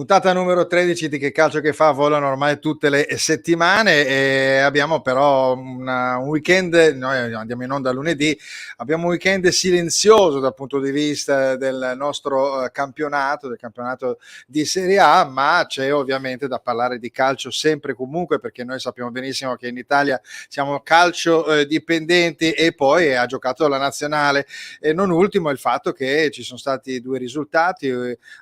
Puntata numero 13 di Che calcio che fa, volano ormai tutte le settimane e abbiamo però un weekend, noi andiamo in onda lunedì, abbiamo un weekend silenzioso dal punto di vista del nostro campionato, del campionato di Serie A, ma c'è ovviamente da parlare di calcio sempre e comunque, perché noi sappiamo benissimo che in Italia siamo calcio dipendenti e poi ha giocato la nazionale, e non ultimo il fatto che ci sono stati due risultati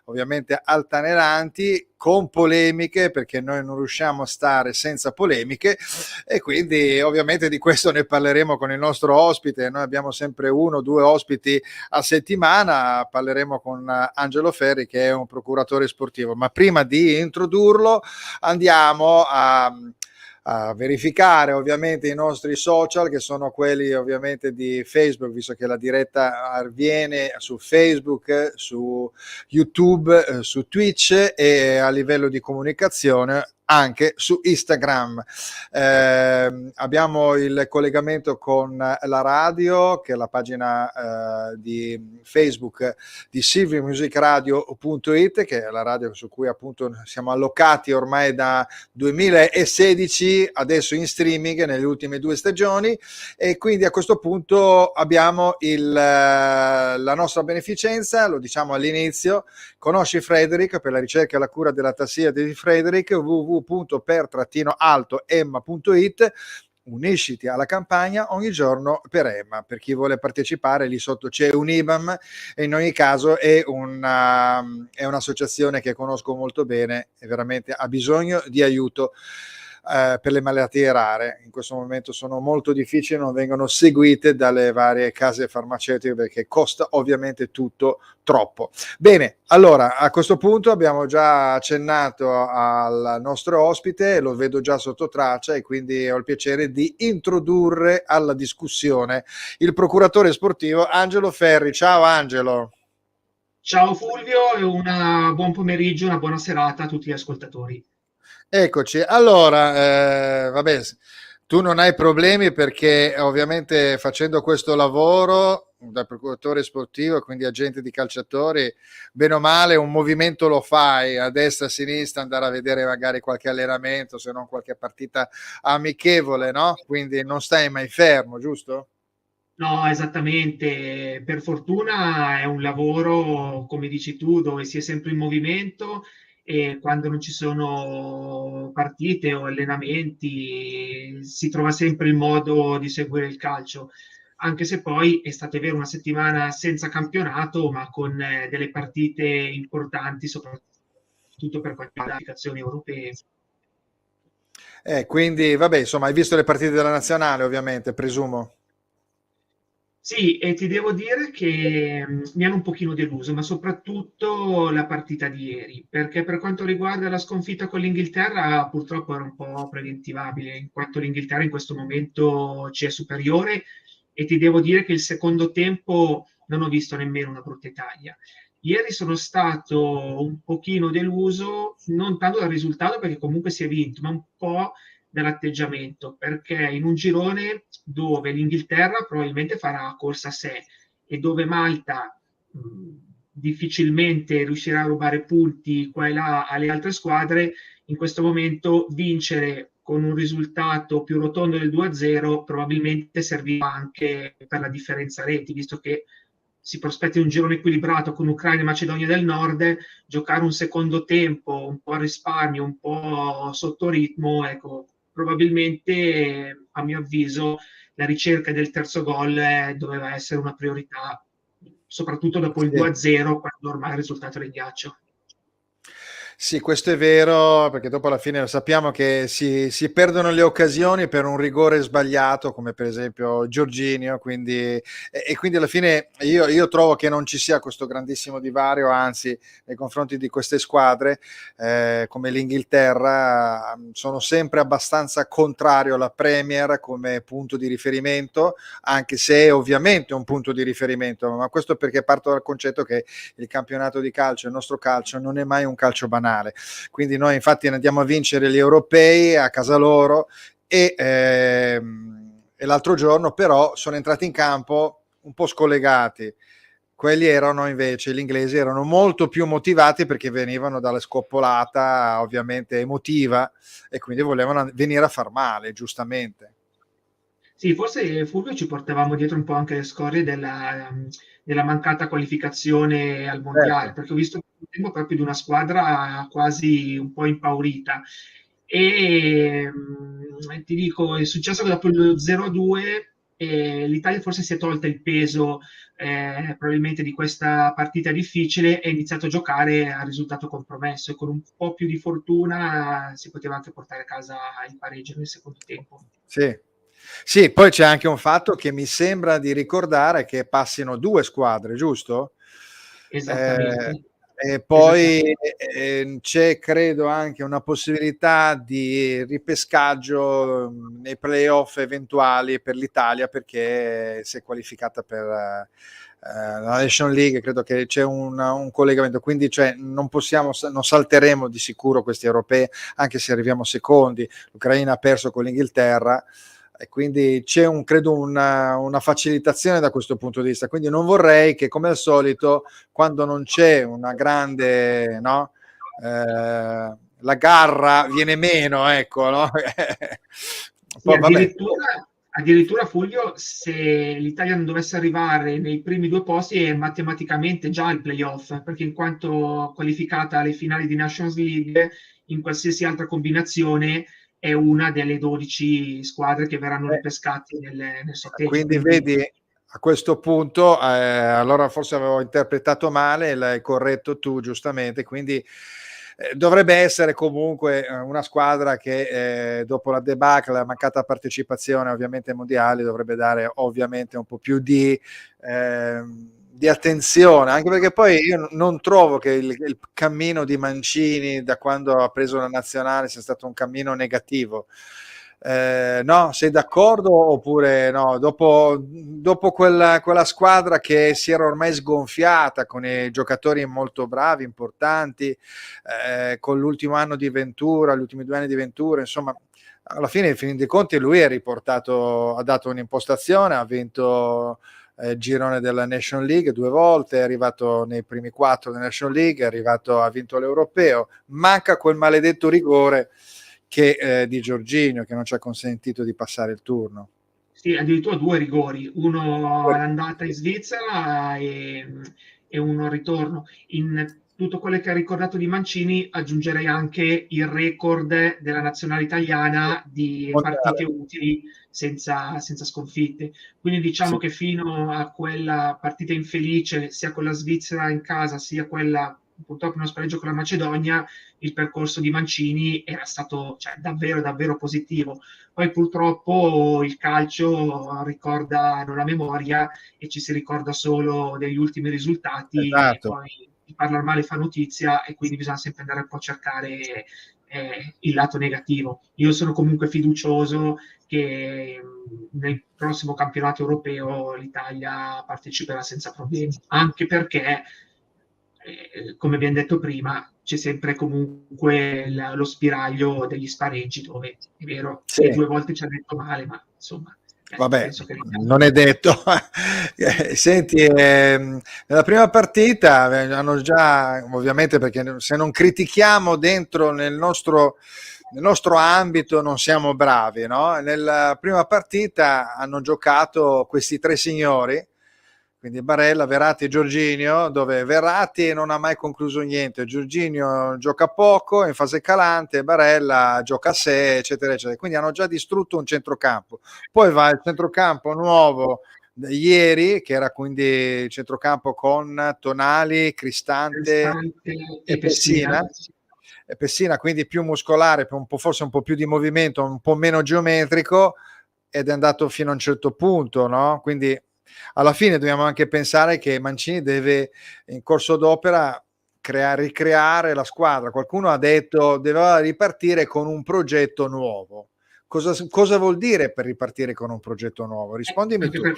ovviamente altaneranti, con polemiche, perché noi non riusciamo a stare senza polemiche, e quindi ovviamente di questo ne parleremo con il nostro ospite. Noi abbiamo sempre uno o due ospiti a settimana, parleremo con Angelo Ferri, che è un procuratore sportivo, ma prima di introdurlo andiamo a verificare ovviamente i nostri social, che sono quelli ovviamente di Facebook, visto che la diretta avviene su Facebook, su YouTube, su Twitch e a livello di comunicazione anche su Instagram. Abbiamo il collegamento con la radio, che è la pagina di Facebook di silviomusicradio.it, che è la radio su cui appunto siamo allocati ormai da 2016, adesso in streaming nelle ultime 2 stagioni, e quindi a questo punto abbiamo la nostra beneficenza, lo diciamo all'inizio. Conosci Frederick? Per la ricerca e la cura della tassia di Frederick, www.per-emma.it. Unisciti alla campagna ogni giorno per Emma. Per chi vuole partecipare, lì sotto c'è un IBAN, e in ogni caso è un'associazione che conosco molto bene e veramente ha bisogno di aiuto per le malattie rare. In questo momento sono molto difficili, non vengono seguite dalle varie case farmaceutiche perché costa ovviamente tutto troppo. Bene, allora a questo punto abbiamo già accennato al nostro ospite, lo vedo già sotto traccia, e quindi ho il piacere di introdurre alla discussione il procuratore sportivo Angelo Ferri. Ciao Angelo. Ciao Fulvio e buon pomeriggio, una buona serata a tutti gli ascoltatori. Eccoci, allora, vabbè, tu non hai problemi perché ovviamente facendo questo lavoro da procuratore sportivo, quindi agente di calciatori, bene o male un movimento lo fai a destra, a sinistra, andare a vedere magari qualche allenamento, se non qualche partita amichevole, no? Quindi non stai mai fermo, giusto? No, esattamente, per fortuna è un lavoro, come dici tu, dove si è sempre in movimento e quando non ci sono partite o allenamenti si trova sempre il modo di seguire il calcio, anche se poi è stata vera una settimana senza campionato, ma con delle partite importanti, soprattutto per quanto riguarda le qualificazioni europee. Quindi, vabbè, insomma, hai visto le partite della nazionale, ovviamente, presumo. Sì, e ti devo dire che mi hanno un pochino deluso, ma soprattutto la partita di ieri, perché per quanto riguarda la sconfitta con l'Inghilterra, purtroppo era un po' preventivabile, in quanto l'Inghilterra in questo momento ci è superiore e ti devo dire che il secondo tempo non ho visto nemmeno una brutta Italia. Ieri sono stato un pochino deluso, non tanto dal risultato perché comunque si è vinto, ma un po' dall'atteggiamento, perché in un girone dove l'Inghilterra probabilmente farà corsa a sé e dove Malta difficilmente riuscirà a rubare punti qua e là alle altre squadre, in questo momento vincere con un risultato più rotondo del 2-0 probabilmente serviva anche per la differenza reti, visto che si prospetta un girone equilibrato con Ucraina e Macedonia del Nord, giocare un secondo tempo un po' a risparmio, un po' sotto ritmo, ecco, probabilmente a mio avviso la ricerca del terzo gol doveva essere una priorità, soprattutto dopo il Sì. 2-0, quando ormai il risultato era in ghiaccio. Sì, questo è vero, perché dopo alla fine sappiamo che si perdono le occasioni per un rigore sbagliato, come per esempio Jorginho, e quindi alla fine io trovo che non ci sia questo grandissimo divario, anzi, nei confronti di queste squadre, come l'Inghilterra, sono sempre abbastanza contrario alla Premier come punto di riferimento, anche se è ovviamente un punto di riferimento, ma questo perché parto dal concetto che il campionato di calcio, il nostro calcio, non è mai un calcio banale. Quindi noi infatti andiamo a vincere gli europei a casa loro e l'altro giorno però sono entrati in campo un po' scollegati, quelli erano invece, gli inglesi erano molto più motivati perché venivano dalla scoppolata ovviamente emotiva e quindi volevano venire a far male, giustamente. Sì, forse Fulvio ci portavamo dietro un po' anche le scorie della mancata qualificazione al mondiale, Certo. perché ho visto un tempo proprio di una squadra quasi un po' impaurita. E ti dico, è successo che dopo il 0-2 l'Italia forse si è tolta il peso probabilmente di questa partita difficile e ha iniziato a giocare a risultato compromesso e con un po' più di fortuna si poteva anche portare a casa il pareggio nel secondo tempo. Sì. Sì, poi c'è anche un fatto che mi sembra di ricordare che passino 2 squadre, giusto? Eh, Esattamente, e poi esattamente. c'è credo anche una possibilità di ripescaggio nei playoff eventuali per l'Italia perché si è qualificata per la Nation League, credo che c'è un collegamento, quindi cioè, non salteremo di sicuro questi europei anche se arriviamo secondi. L'Ucraina ha perso con l'Inghilterra e quindi c'è credo una facilitazione da questo punto di vista, quindi non vorrei che come al solito quando non c'è una grande, no, la garra viene meno, ecco, no? Sì, Poi vabbè, addirittura Fulvio, se l'Italia non dovesse arrivare nei primi due posti è matematicamente già al playoff, perché in quanto qualificata alle finali di Nations League, in qualsiasi altra combinazione è una delle 12 squadre che verranno ripescate nel sorteggio. quindi Quindi vedi, a questo punto, allora forse avevo interpretato male, l'hai corretto tu giustamente, quindi dovrebbe essere comunque una squadra che dopo la debacle, la mancata partecipazione ovviamente ai mondiali, dovrebbe dare ovviamente un po' più di attenzione, anche perché poi io non trovo che il cammino di Mancini da quando ha preso la nazionale sia stato un cammino negativo. No, sei d'accordo oppure no? Dopo quella squadra che si era ormai sgonfiata con i giocatori molto bravi, importanti, con l'ultimo anno di Ventura, gli ultimi 2 anni di Ventura, insomma, alla fine, in fin dei conti, lui è riportato, ha dato un'impostazione, ha vinto il girone della Nation League 2 volte, è arrivato nei primi 4 della Nation League, ha vinto l'Europeo, manca quel maledetto rigore di Jorginho che non ci ha consentito di passare il turno. sì, addirittura due rigori, uno all'andata in Svizzera e uno al ritorno. In tutto quello che ha ricordato di Mancini aggiungerei anche il record della nazionale italiana di partite Mondiale. utili senza sconfitte. Quindi diciamo Sì, che fino a quella partita infelice, sia con la Svizzera in casa, sia quella purtroppo uno spareggio con la Macedonia, il percorso di Mancini era stato cioè, davvero, davvero positivo. Poi purtroppo il calcio ricorda non la memoria e ci si ricorda solo degli ultimi risultati e esatto. poi chi parla male fa notizia e quindi bisogna sempre andare un po' a cercare il lato negativo. Io sono comunque fiducioso che nel prossimo campionato europeo l'Italia parteciperà senza problemi, anche perché come abbiamo detto prima, c'è sempre comunque lo spiraglio degli spareggi, dove è vero, Sì. le due volte ci ha detto male, ma insomma, Vabbè, penso che l'Italia. non è detto. Senti, nella prima partita hanno già, ovviamente, perché se non critichiamo dentro nel nostro ambito non siamo bravi, no? Nella prima partita hanno giocato questi 3 signori, quindi Barella, Verratti e Jorginho, dove Verratti non ha mai concluso niente, Jorginho gioca poco, in fase calante, Barella gioca a sé, eccetera, eccetera. Quindi hanno già distrutto un centrocampo. Poi va il centrocampo nuovo ieri, che era quindi il centrocampo con Tonali, Cristante Cristante e e Pessina. Pessina, quindi più muscolare, forse un po' più di movimento, un po' meno geometrico, ed è andato fino a un certo punto, no? Quindi alla fine dobbiamo anche pensare che Mancini deve in corso d'opera ricreare la squadra. Qualcuno ha detto doveva ripartire con un progetto nuovo. Cosa vuol dire per ripartire con un progetto nuovo? Rispondimi Anche, tu.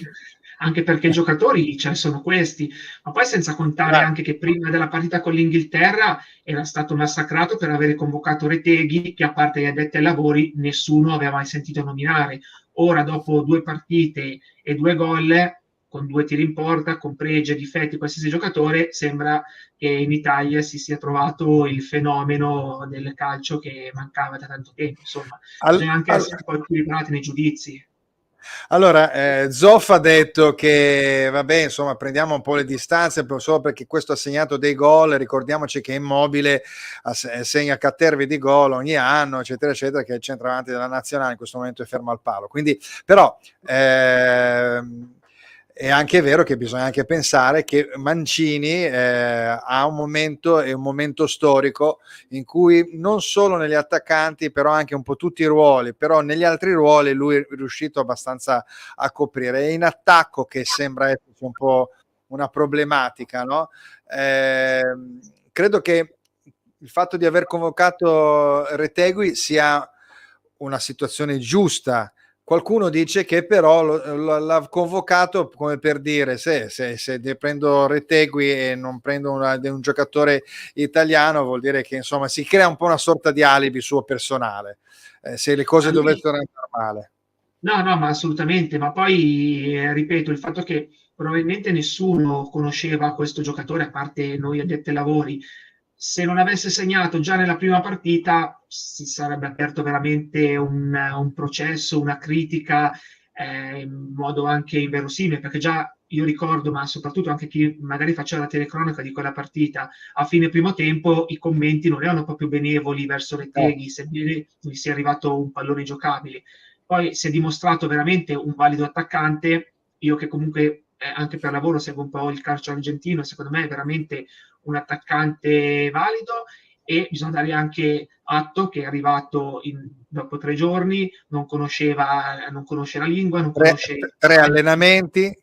anche perché i giocatori cioè, sono questi, ma poi senza contare Esatto. anche che prima della partita con l'Inghilterra era stato massacrato per avere convocato Retegui, che a parte gli addetti ai lavori nessuno aveva mai sentito nominare. Ora, dopo due partite e due gol, con 2 tiri in porta, con pregi e difetti qualsiasi giocatore, sembra che in Italia si sia trovato il fenomeno del calcio che mancava da tanto tempo. Insomma, Al- bisogna anche al- essere poi equilibrati nei giudizi. Allora, Zoff ha detto che, vabbè, insomma, prendiamo un po' le distanze solo perché questo ha segnato dei gol. Ricordiamoci che Immobile segna catervi di gol ogni anno, eccetera, eccetera, che è il centravanti della nazionale, in questo momento è fermo al palo. Quindi, però, è anche vero che bisogna anche pensare che Mancini ha un momento storico in cui non solo negli attaccanti, però anche un po' tutti i ruoli, però negli altri ruoli lui è riuscito abbastanza a coprire. È in attacco che sembra esserci un po' una problematica, no? Credo che il fatto di aver convocato Retegui sia una situazione giusta. Qualcuno dice che però l'ha convocato come per dire se prendo Retegui e non prendo un giocatore italiano, vuol dire che insomma si crea un po' una sorta di alibi suo personale, se le cose dovessero andare male. No, no, ma assolutamente, ma poi ripeto, il fatto che probabilmente nessuno conosceva questo giocatore, a parte noi addetti ai lavori, se non avesse segnato già nella prima partita si sarebbe aperto veramente un processo, una critica in modo anche inverosimile, perché già io ricordo, ma soprattutto anche chi magari faceva la telecronaca di quella partita, a fine primo tempo i commenti non erano proprio benevoli verso No. Retegui, sebbene gli sia arrivato un pallone giocabile. Poi si è dimostrato veramente un valido attaccante. Io che comunque anche per lavoro seguo un po' il calcio argentino, secondo me è veramente un attaccante valido e bisogna dare anche atto che è arrivato dopo 3 giorni, non conosce la lingua, non Tre, conosce tre allenamenti.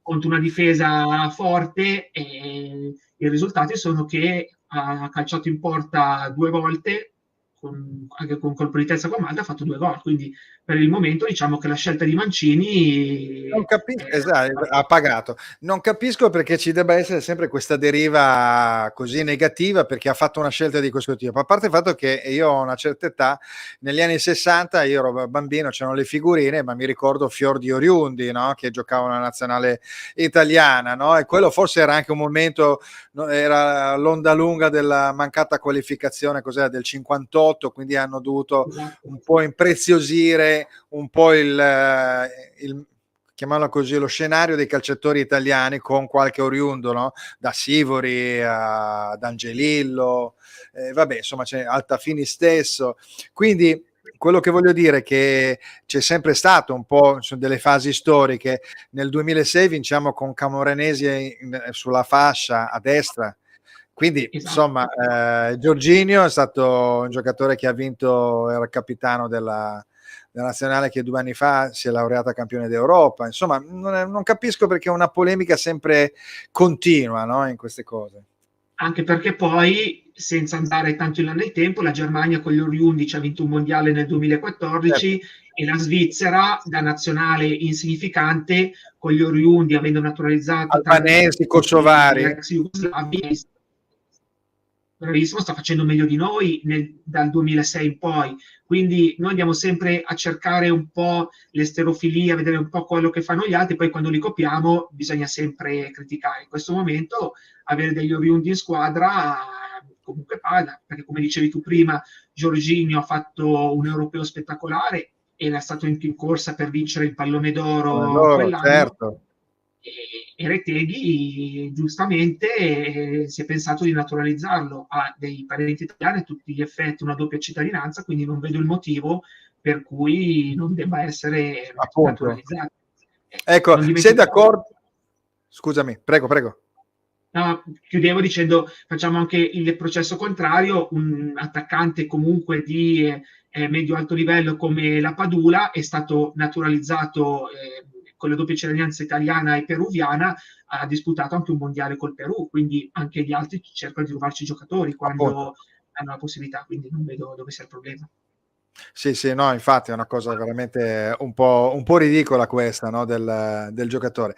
contro una difesa forte e i risultati sono che ha calciato in porta 2 volte, anche con colpo di testa con Malta, ha fatto 2 gol. Quindi per il momento diciamo che la scelta di Mancini Non capisco, esatto, ha pagato. Non capisco perché ci debba essere sempre questa deriva così negativa perché ha fatto una scelta di questo tipo. A parte il fatto che io ho una certa età, negli anni 60 io ero bambino, c'erano le figurine, ma mi ricordo Fior di Oriundi, no? Che giocava una nazionale italiana, no? E quello forse era anche un momento, no? Era l'onda lunga della mancata qualificazione, cos'era, del 58, quindi hanno dovuto esatto. un po' impreziosire un po' il chiamiamolo così, lo scenario dei calciatori italiani con qualche oriundo, no? Da Sivori ad Angelillo, vabbè, insomma c'è Altafini stesso. Quindi quello che voglio dire è che c'è sempre stato un po' delle fasi storiche. Nel 2006 vinciamo con Camoranesi sulla fascia a destra. Quindi, insomma, Esatto. Jorginho è stato un giocatore che ha vinto, era il capitano della nazionale che 2 anni fa si è laureata campione d'Europa. Insomma, non capisco perché una polemica sempre continua, no, in queste cose. Anche perché poi, senza andare tanto in là nel tempo, la Germania con gli U11 ha vinto un mondiale nel Certo. 2014 e la Svizzera, da nazionale insignificante, con gli oriundi, avendo naturalizzato Albanesi, tanti kosovari. ex jugoslavi, bravissimo, sta facendo meglio di noi dal 2006 in poi. Quindi noi andiamo sempre a cercare un po' l'esterofilia, a vedere un po' quello che fanno gli altri, poi quando li copiamo bisogna sempre criticare. In questo momento avere degli oriundi in squadra comunque paga, perché come dicevi tu prima, Jorginho ha fatto un europeo spettacolare, era stato in corsa per vincere il pallone d'oro Loro, quell'anno certo. e Retegui giustamente si è pensato di naturalizzarlo, ha dei parenti italiani a tutti gli effetti una doppia cittadinanza, quindi non vedo il motivo per cui non debba essere Appunto. naturalizzato. Ecco, Non sei dimentichiamo. d'accordo? Scusami, prego, prego. No, chiudevo dicendo facciamo anche il processo contrario, un attaccante comunque di medio-alto livello come la Padula è stato naturalizzato con la doppia cittadinanza italiana e peruviana, ha disputato anche un mondiale col Perù, quindi anche gli altri cercano di rubarci i giocatori Appunto. quando hanno la possibilità, quindi non vedo dove sia il problema. Sì, sì, no, infatti è una cosa veramente un po' ridicola questa, no, del giocatore.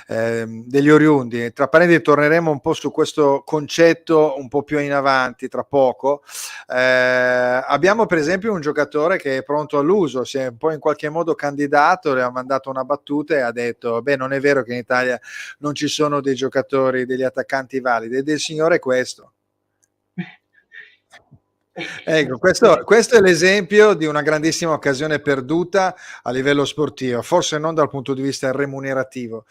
Degli oriundi. Tra parentesi torneremo un po' su questo concetto un po' più in avanti, tra poco. Abbiamo per esempio un giocatore che è pronto all'uso, si è un po' in qualche modo candidato, le ha mandato una battuta e ha detto, beh, non è vero che in Italia non ci sono dei giocatori, degli attaccanti validi, ed il signore è questo. Ecco, questo è l'esempio di una grandissima occasione perduta a livello sportivo, forse non dal punto di vista remunerativo,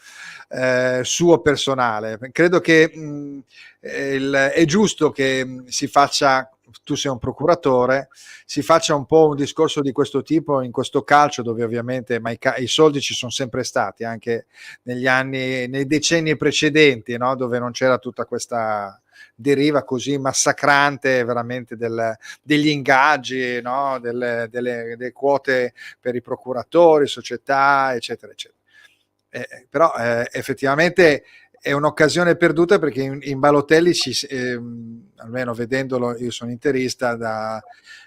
suo personale. Credo che è giusto che si faccia, tu sei un procuratore, si faccia un po' un discorso di questo tipo in questo calcio dove ovviamente ma i soldi ci sono sempre stati, anche negli anni, nei decenni precedenti, no? Dove non c'era tutta questa deriva così massacrante veramente degli ingaggi, no? Delle quote per i procuratori, società, eccetera, eccetera. Però effettivamente è un'occasione perduta perché in Balotelli, almeno vedendolo, io sono interista,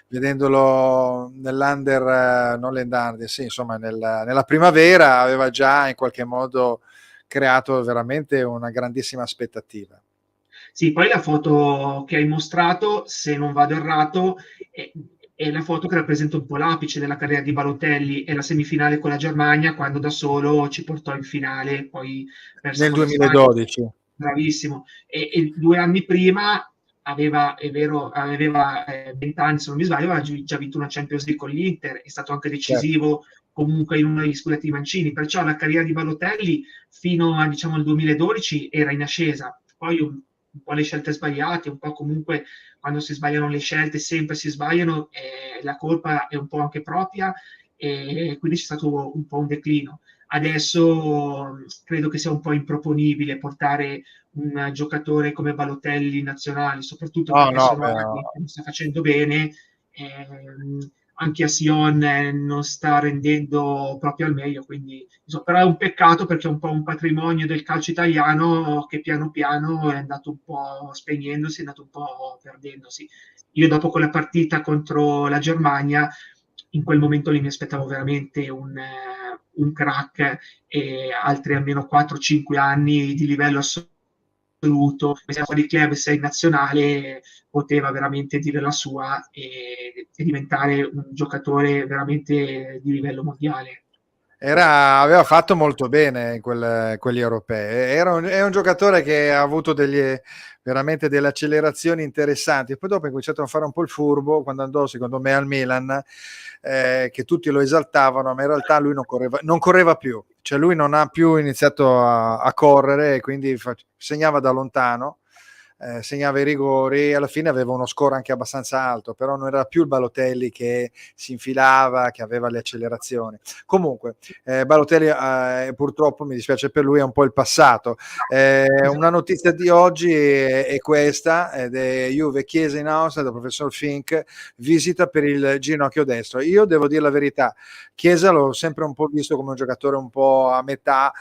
vedendolo nell'under, non l'Endardi, sì, insomma nella primavera aveva già in qualche modo creato veramente una grandissima aspettativa. Sì, poi la foto che hai mostrato, se non vado errato, è la foto che rappresenta un po' l'apice della carriera di Balotelli, è la semifinale con la Germania, quando da solo ci portò in finale, poi persa Nel con la Spagna. 2012. Bravissimo. E 2 anni prima aveva, è vero, aveva 20 anni, se non mi sbaglio, aveva già vinto una Champions League con l'Inter, è stato anche Certo. decisivo comunque in uno degli scudetti mancini, perciò la carriera di Balotelli fino a, diciamo, al 2012 era in ascesa. Poi un po' le scelte sbagliate, un po' comunque quando si sbagliano le scelte, sempre si sbagliano, la colpa è un po' anche propria e quindi c'è stato un po' un declino. Adesso credo che sia un po' improponibile portare un giocatore come Balotelli in nazionale, soprattutto No, perché no, sono anni che non sta facendo bene. Anche a Sion non sta rendendo proprio al meglio, quindi insomma, però è un peccato perché è un po' un patrimonio del calcio italiano che piano piano è andato un po' spegnendosi, è andato un po' perdendosi. Io dopo quella partita contro la Germania, in quel momento lì mi aspettavo veramente un crack e altri almeno 4-5 anni di livello assoluto, sia fuori club sia in nazionale, poteva veramente dire la sua e diventare un giocatore veramente di livello mondiale. aveva fatto molto bene in quegli europei. È un giocatore che ha avuto veramente delle accelerazioni interessanti. Poi dopo ha cominciato a fare un po' il furbo quando andò, secondo me, al Milan, che tutti lo esaltavano, ma in realtà lui non correva più. Cioè lui non ha più iniziato a correre e quindi segnava da lontano. Segnava i rigori, alla fine aveva uno score anche abbastanza alto, però non era più il Balotelli che si infilava, che aveva le accelerazioni. Comunque, Balotelli purtroppo, mi dispiace per lui, è un po' il passato. Una Esatto. notizia di oggi è questa, ed è Juve Chiesa in Austria, da professor Fink, visita per il ginocchio destro. Io devo dire la verità, Chiesa l'ho sempre un po' visto come un giocatore un po' a metà,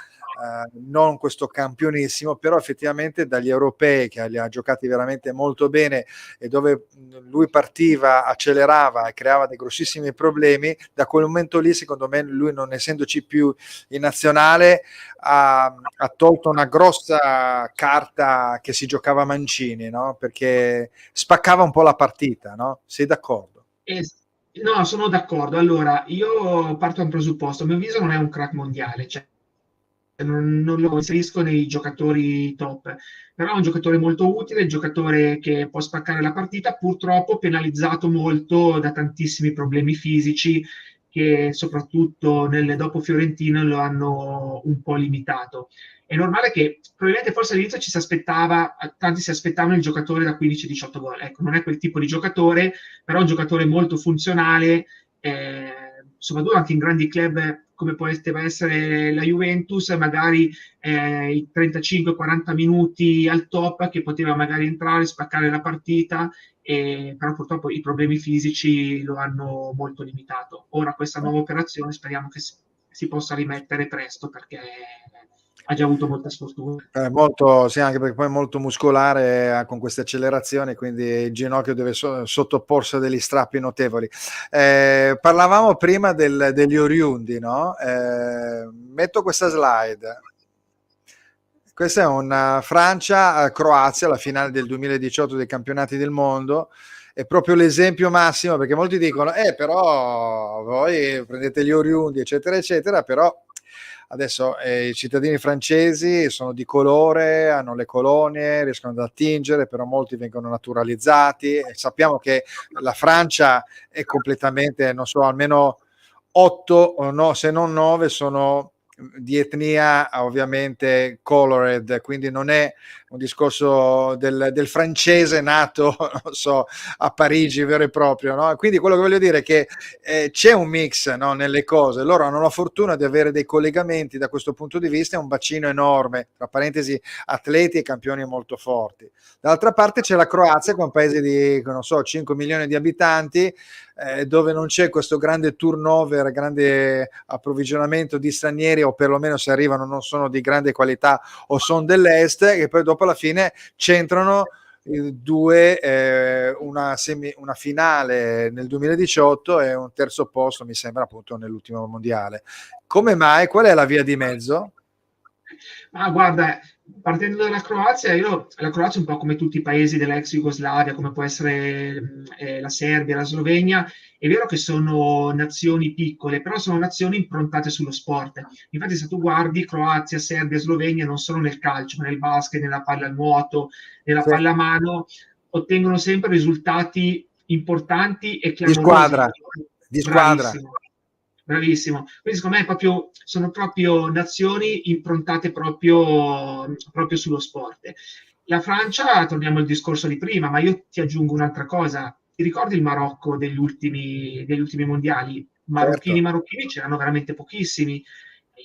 non questo campionissimo, però effettivamente dagli europei che li ha giocati veramente molto bene e dove lui partiva, accelerava e creava dei grossissimi problemi, da quel momento lì secondo me lui, non essendoci più in nazionale, ha tolto una grossa carta che si giocava a mancini, no? Perché spaccava un po' la partita, no? Sei d'accordo? No, sono d'accordo. Allora, io parto da un presupposto. A mio avviso non è un crack mondiale, cioè non lo inserisco nei giocatori top, però è un giocatore molto utile, un giocatore che può spaccare la partita, purtroppo penalizzato molto da tantissimi problemi fisici che soprattutto nelle dopo Fiorentino lo hanno un po' limitato. È normale che probabilmente forse all'inizio ci si aspettava, tanti si aspettavano il giocatore da 15-18 gol. Ecco, non è quel tipo di giocatore, però è un giocatore molto funzionale, soprattutto anche in grandi club come poteva essere la Juventus, magari i 35-40 minuti al top che poteva magari entrare, spaccare la partita, però purtroppo i problemi fisici lo hanno molto limitato. Ora questa nuova operazione speriamo che si possa rimettere presto perché ha già avuto molta sfortuna. Molto, sì, anche perché poi è molto muscolare con queste accelerazioni, quindi il ginocchio deve sottoporsi a degli strappi notevoli. Parlavamo prima degli oriundi, no? Metto questa slide. Questa è una Francia-Croazia, la finale del 2018 dei campionati del mondo. È proprio l'esempio massimo, perché molti dicono, però voi prendete gli oriundi, eccetera, eccetera, però adesso i cittadini francesi sono di colore, hanno le colonie, riescono ad attingere, però molti vengono naturalizzati. E sappiamo che la Francia è completamente, non so, almeno 8, no, se non 9 sono di etnia ovviamente colored, quindi non è un discorso del francese nato, non so, a Parigi vero e proprio, no? Quindi quello che voglio dire è che c'è un mix, no, nelle cose. Loro hanno la fortuna di avere dei collegamenti da questo punto di vista, è un bacino enorme, tra parentesi atleti e campioni molto forti. Dall'altra parte c'è la Croazia, che è un paese di, non so, 5 milioni di abitanti, dove non c'è questo grande turnover, grande approvvigionamento di stranieri, o perlomeno se arrivano non sono di grande qualità o sono dell'est, e poi dopo alla fine c'entrano una finale nel 2018 e un terzo posto mi sembra appunto nell'ultimo mondiale. Come mai? Qual è la via di mezzo? Ma guarda, partendo dalla Croazia, la Croazia è un po' come tutti i paesi dell'ex Jugoslavia, come può essere la Serbia, la Slovenia. È vero che sono nazioni piccole, però sono nazioni improntate sullo sport. Infatti, se tu guardi Croazia, Serbia, Slovenia non solo nel calcio, ma nel basket, nella pallanuoto, nella Sì. pallamano, ottengono sempre risultati importanti e Di clamorosi. squadra, di squadra. Bravissimo, bravissimo. Quindi secondo me sono proprio nazioni improntate proprio sullo sport. La Francia, torniamo al discorso di prima, ma io ti aggiungo un'altra cosa. Ti ricordi il Marocco degli ultimi mondiali? Certo. Marocchini c'erano veramente pochissimi.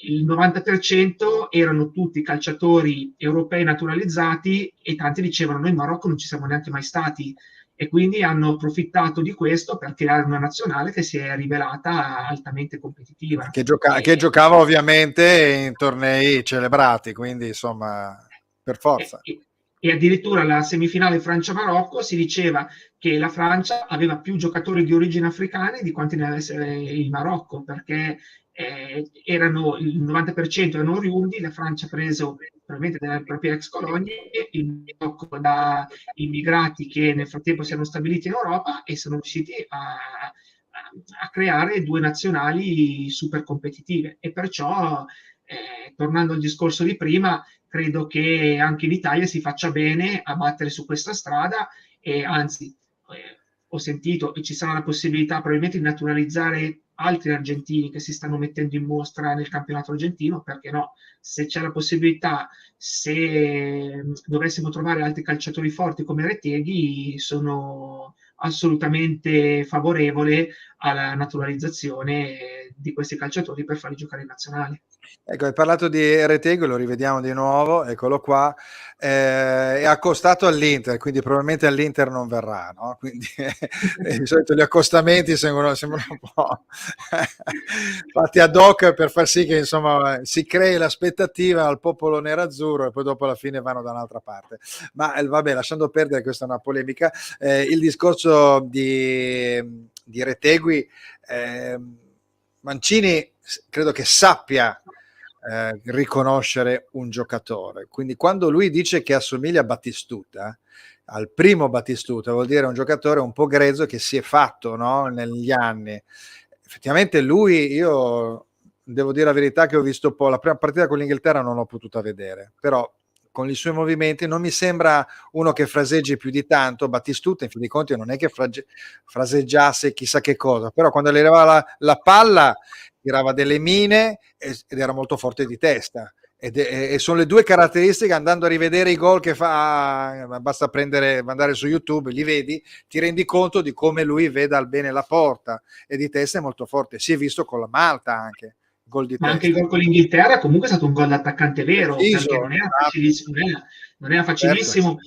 Il 90% erano tutti calciatori europei naturalizzati e tanti dicevano noi in Marocco non ci siamo neanche mai stati, e quindi hanno approfittato di questo per creare una nazionale che si è rivelata altamente competitiva. Che giocava ovviamente in tornei celebrati, quindi insomma, per E, forza. e addirittura alla semifinale Francia-Marocco si diceva che la Francia aveva più giocatori di origine africane di quanti ne avesse il Marocco, perché il 90% erano oriundi, la Francia ha preso probabilmente dalle proprie ex colonie, il Marocco da immigrati che nel frattempo si erano stabiliti in Europa e sono riusciti a creare due nazionali super competitive. E perciò, tornando al discorso di prima, credo che anche in Italia si faccia bene a battere su questa strada, e anzi, ho sentito e ci sarà la possibilità probabilmente di naturalizzare altri argentini che si stanno mettendo in mostra nel campionato argentino, perché no? Se c'è la possibilità, se dovessimo trovare altri calciatori forti come Retegui, sono assolutamente favorevole alla naturalizzazione di questi calciatori per farli giocare in nazionale. Ecco, hai parlato di Retegui, lo rivediamo di nuovo, eccolo qua, è accostato all'Inter, quindi probabilmente all'Inter non verrà, no? Quindi di solito gli accostamenti sembrano un po' fatti ad hoc per far sì che insomma si crei l'aspettativa al popolo nerazzurro e poi dopo alla fine vanno da un'altra parte. Ma vabbè, lasciando perdere, questa è una polemica, il discorso di Retegui, Mancini credo che sappia riconoscere un giocatore, quindi quando lui dice che assomiglia a Battistuta, al primo Battistuta, vuol dire un giocatore un po' grezzo che si è fatto, no? Negli anni. Effettivamente lui, io devo dire la verità che ho visto un po', la prima partita con l'Inghilterra non l'ho potuta vedere, però con i suoi movimenti non mi sembra uno che fraseggi più di tanto. Battistuta in fin dei conti non è che fraseggiasse chissà che cosa, però quando le arrivava la palla tirava delle mine ed era molto forte di testa. E sono le due caratteristiche, andando a rivedere i gol che fa, basta andare su YouTube, li vedi, ti rendi conto di come lui veda bene la porta, e di testa è molto forte, si è visto con la Malta anche, gol di Ma anche il testa. gol con l'Inghilterra comunque è stato un gol d'attaccante vero, perché Preciso, non era esatto, facilissimo, non era certo. facilissimo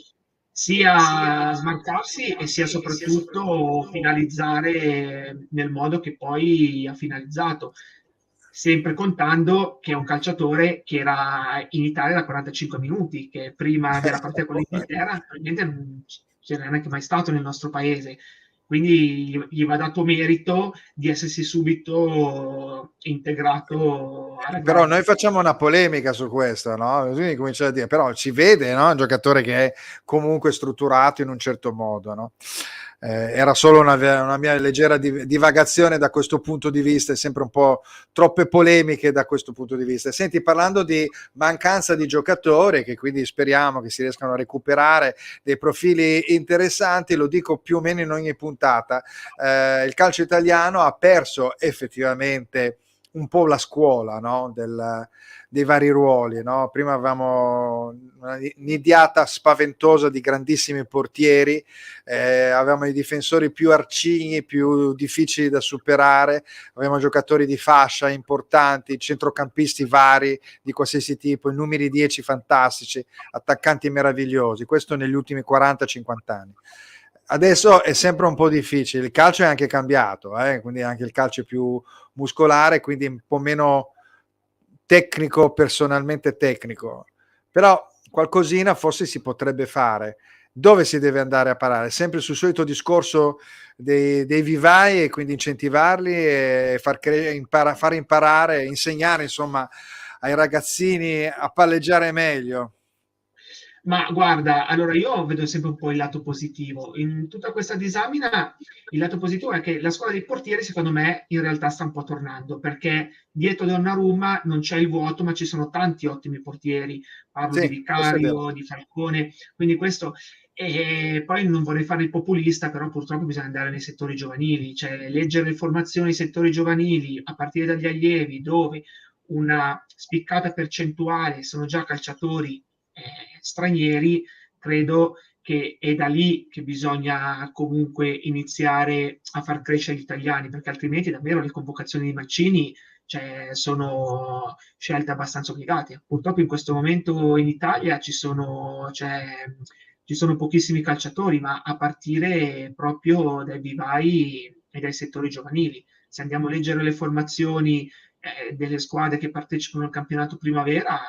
sia smarcarsi e sia soprattutto finalizzare nel modo che poi ha finalizzato. sempre contando che è un calciatore che era in Italia da 45 minuti, che prima della partita con l'Inghilterra probabilmente non c'era neanche mai stato nel nostro paese. Quindi gli va dato merito di essersi subito integrato alla Però grande. noi facciamo una polemica su questo, no? Quindi comincia a dire, però ci vede, no? Un giocatore che è comunque strutturato in un certo modo, no? Era solo una mia leggera divagazione da questo punto di vista, è sempre un po' troppe polemiche da questo punto di vista. Senti, parlando di mancanza di giocatori, che quindi speriamo che si riescano a recuperare dei profili interessanti, lo dico più o meno in ogni puntata, il calcio italiano ha perso effettivamente un po' la scuola, no? Dei vari ruoli, no? Prima avevamo una nidiata spaventosa di grandissimi portieri, avevamo i difensori più arcigni, più difficili da superare, avevamo giocatori di fascia importanti, centrocampisti vari di qualsiasi tipo, i numeri 10 fantastici, attaccanti meravigliosi, questo negli ultimi 40-50 anni. Adesso è sempre un po' difficile, il calcio è anche cambiato, quindi anche il calcio è più muscolare, quindi un po' meno tecnico, personalmente tecnico, però qualcosina forse si potrebbe fare. Dove si deve andare a parare? Sempre sul solito discorso dei vivai, e quindi incentivarli e far imparare, insegnare insomma ai ragazzini a palleggiare meglio. Ma guarda, allora io vedo sempre un po' il lato positivo. In tutta questa disamina, il lato positivo è che la squadra dei portieri, secondo me, in realtà sta un po' tornando, perché dietro Donnarumma non c'è il vuoto, ma ci sono tanti ottimi portieri. Parlo di Sì, questo è vero. Vicario, di Falcone, quindi questo. E poi non vorrei fare il populista, però purtroppo bisogna andare nei settori giovanili, cioè leggere le formazioni dei settori giovanili a partire dagli allievi, dove una spiccata percentuale sono già calciatori stranieri, credo che è da lì che bisogna comunque iniziare a far crescere gli italiani, perché altrimenti davvero le convocazioni di Mancini, cioè, sono scelte abbastanza obbligate. Purtroppo in questo momento in Italia ci sono pochissimi calciatori, ma a partire proprio dai vivai e dai settori giovanili. Se andiamo a leggere le formazioni delle squadre che partecipano al campionato primavera,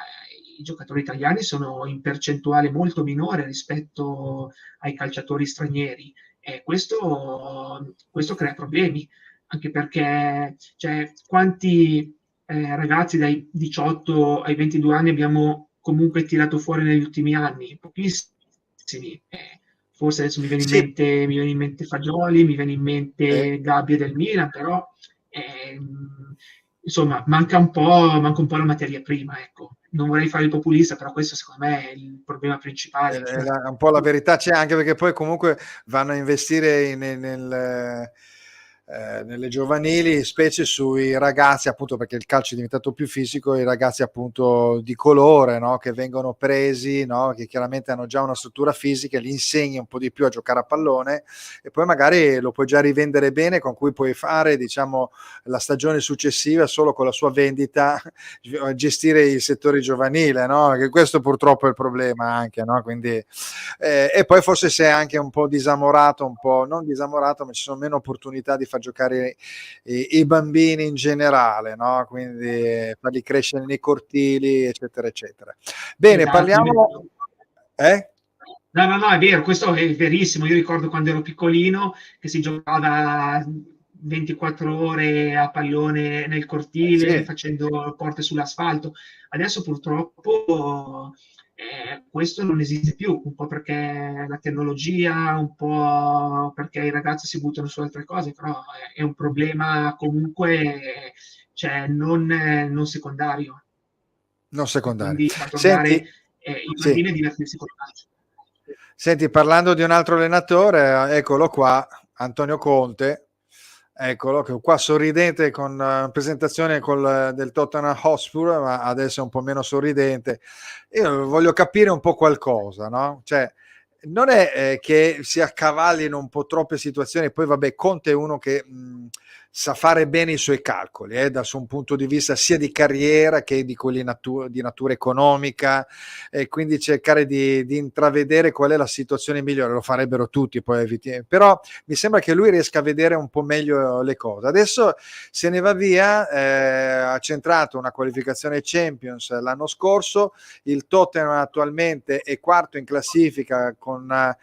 i giocatori italiani sono in percentuale molto minore rispetto ai calciatori stranieri e questo crea problemi, anche perché cioè, quanti ragazzi dai 18 ai 22 anni abbiamo comunque tirato fuori negli ultimi anni? Pochissimi. Forse adesso Sì, mi viene in mente Fagioli, mi viene in eh, mente Gabbia del Milan, però insomma manca un po' la materia prima, ecco. Non vorrei fare il populista, però questo secondo me è il problema principale. Cioè, un po' la verità c'è, anche perché poi comunque vanno a investire nelle giovanili, specie sui ragazzi, appunto perché il calcio è diventato più fisico, i ragazzi appunto di colore, no? Che vengono presi, no? Che chiaramente hanno già una struttura fisica, li insegni un po' di più a giocare a pallone e poi magari lo puoi già rivendere bene, con cui puoi fare diciamo la stagione successiva solo con la sua vendita, gestire il settore giovanile, no? Che questo purtroppo è il problema anche, no? Quindi, e poi forse sei anche un po' disamorato, un po' non disamorato, ma ci sono meno opportunità di far giocare i bambini in generale, no? Quindi farli crescere nei cortili, eccetera, eccetera. Bene, esatto. parliamo. Eh? No, no, no, è vero, questo è verissimo. Io ricordo quando ero piccolino che si giocava 24 ore a pallone nel cortile Sì. facendo porte sull'asfalto. Adesso purtroppo questo non esiste più, un po' perché la tecnologia, un po' perché i ragazzi si buttano su altre cose, però è un problema comunque cioè, non secondario Non e secondario. quindi fa tornare Senti, i sì. bambini a divertirsi con il calcio. Senti, parlando di un altro allenatore, eccolo qua, Antonio Conte, eccolo che qua sorridente con presentazione del Tottenham Hotspur, ma adesso è un po' meno sorridente. Io voglio capire un po' qualcosa, no? Cioè, non è che si accavallino un po' troppe situazioni, poi vabbè, Conte è uno che sa fare bene i suoi calcoli, dal suo punto di vista sia di carriera che di quelli di natura economica, e quindi cercare di intravedere qual è la situazione migliore. Lo farebbero tutti poi, però mi sembra che lui riesca a vedere un po' meglio le cose. Adesso se ne va via, ha centrato una qualificazione Champions l'anno scorso, il Tottenham attualmente è quarto in classifica con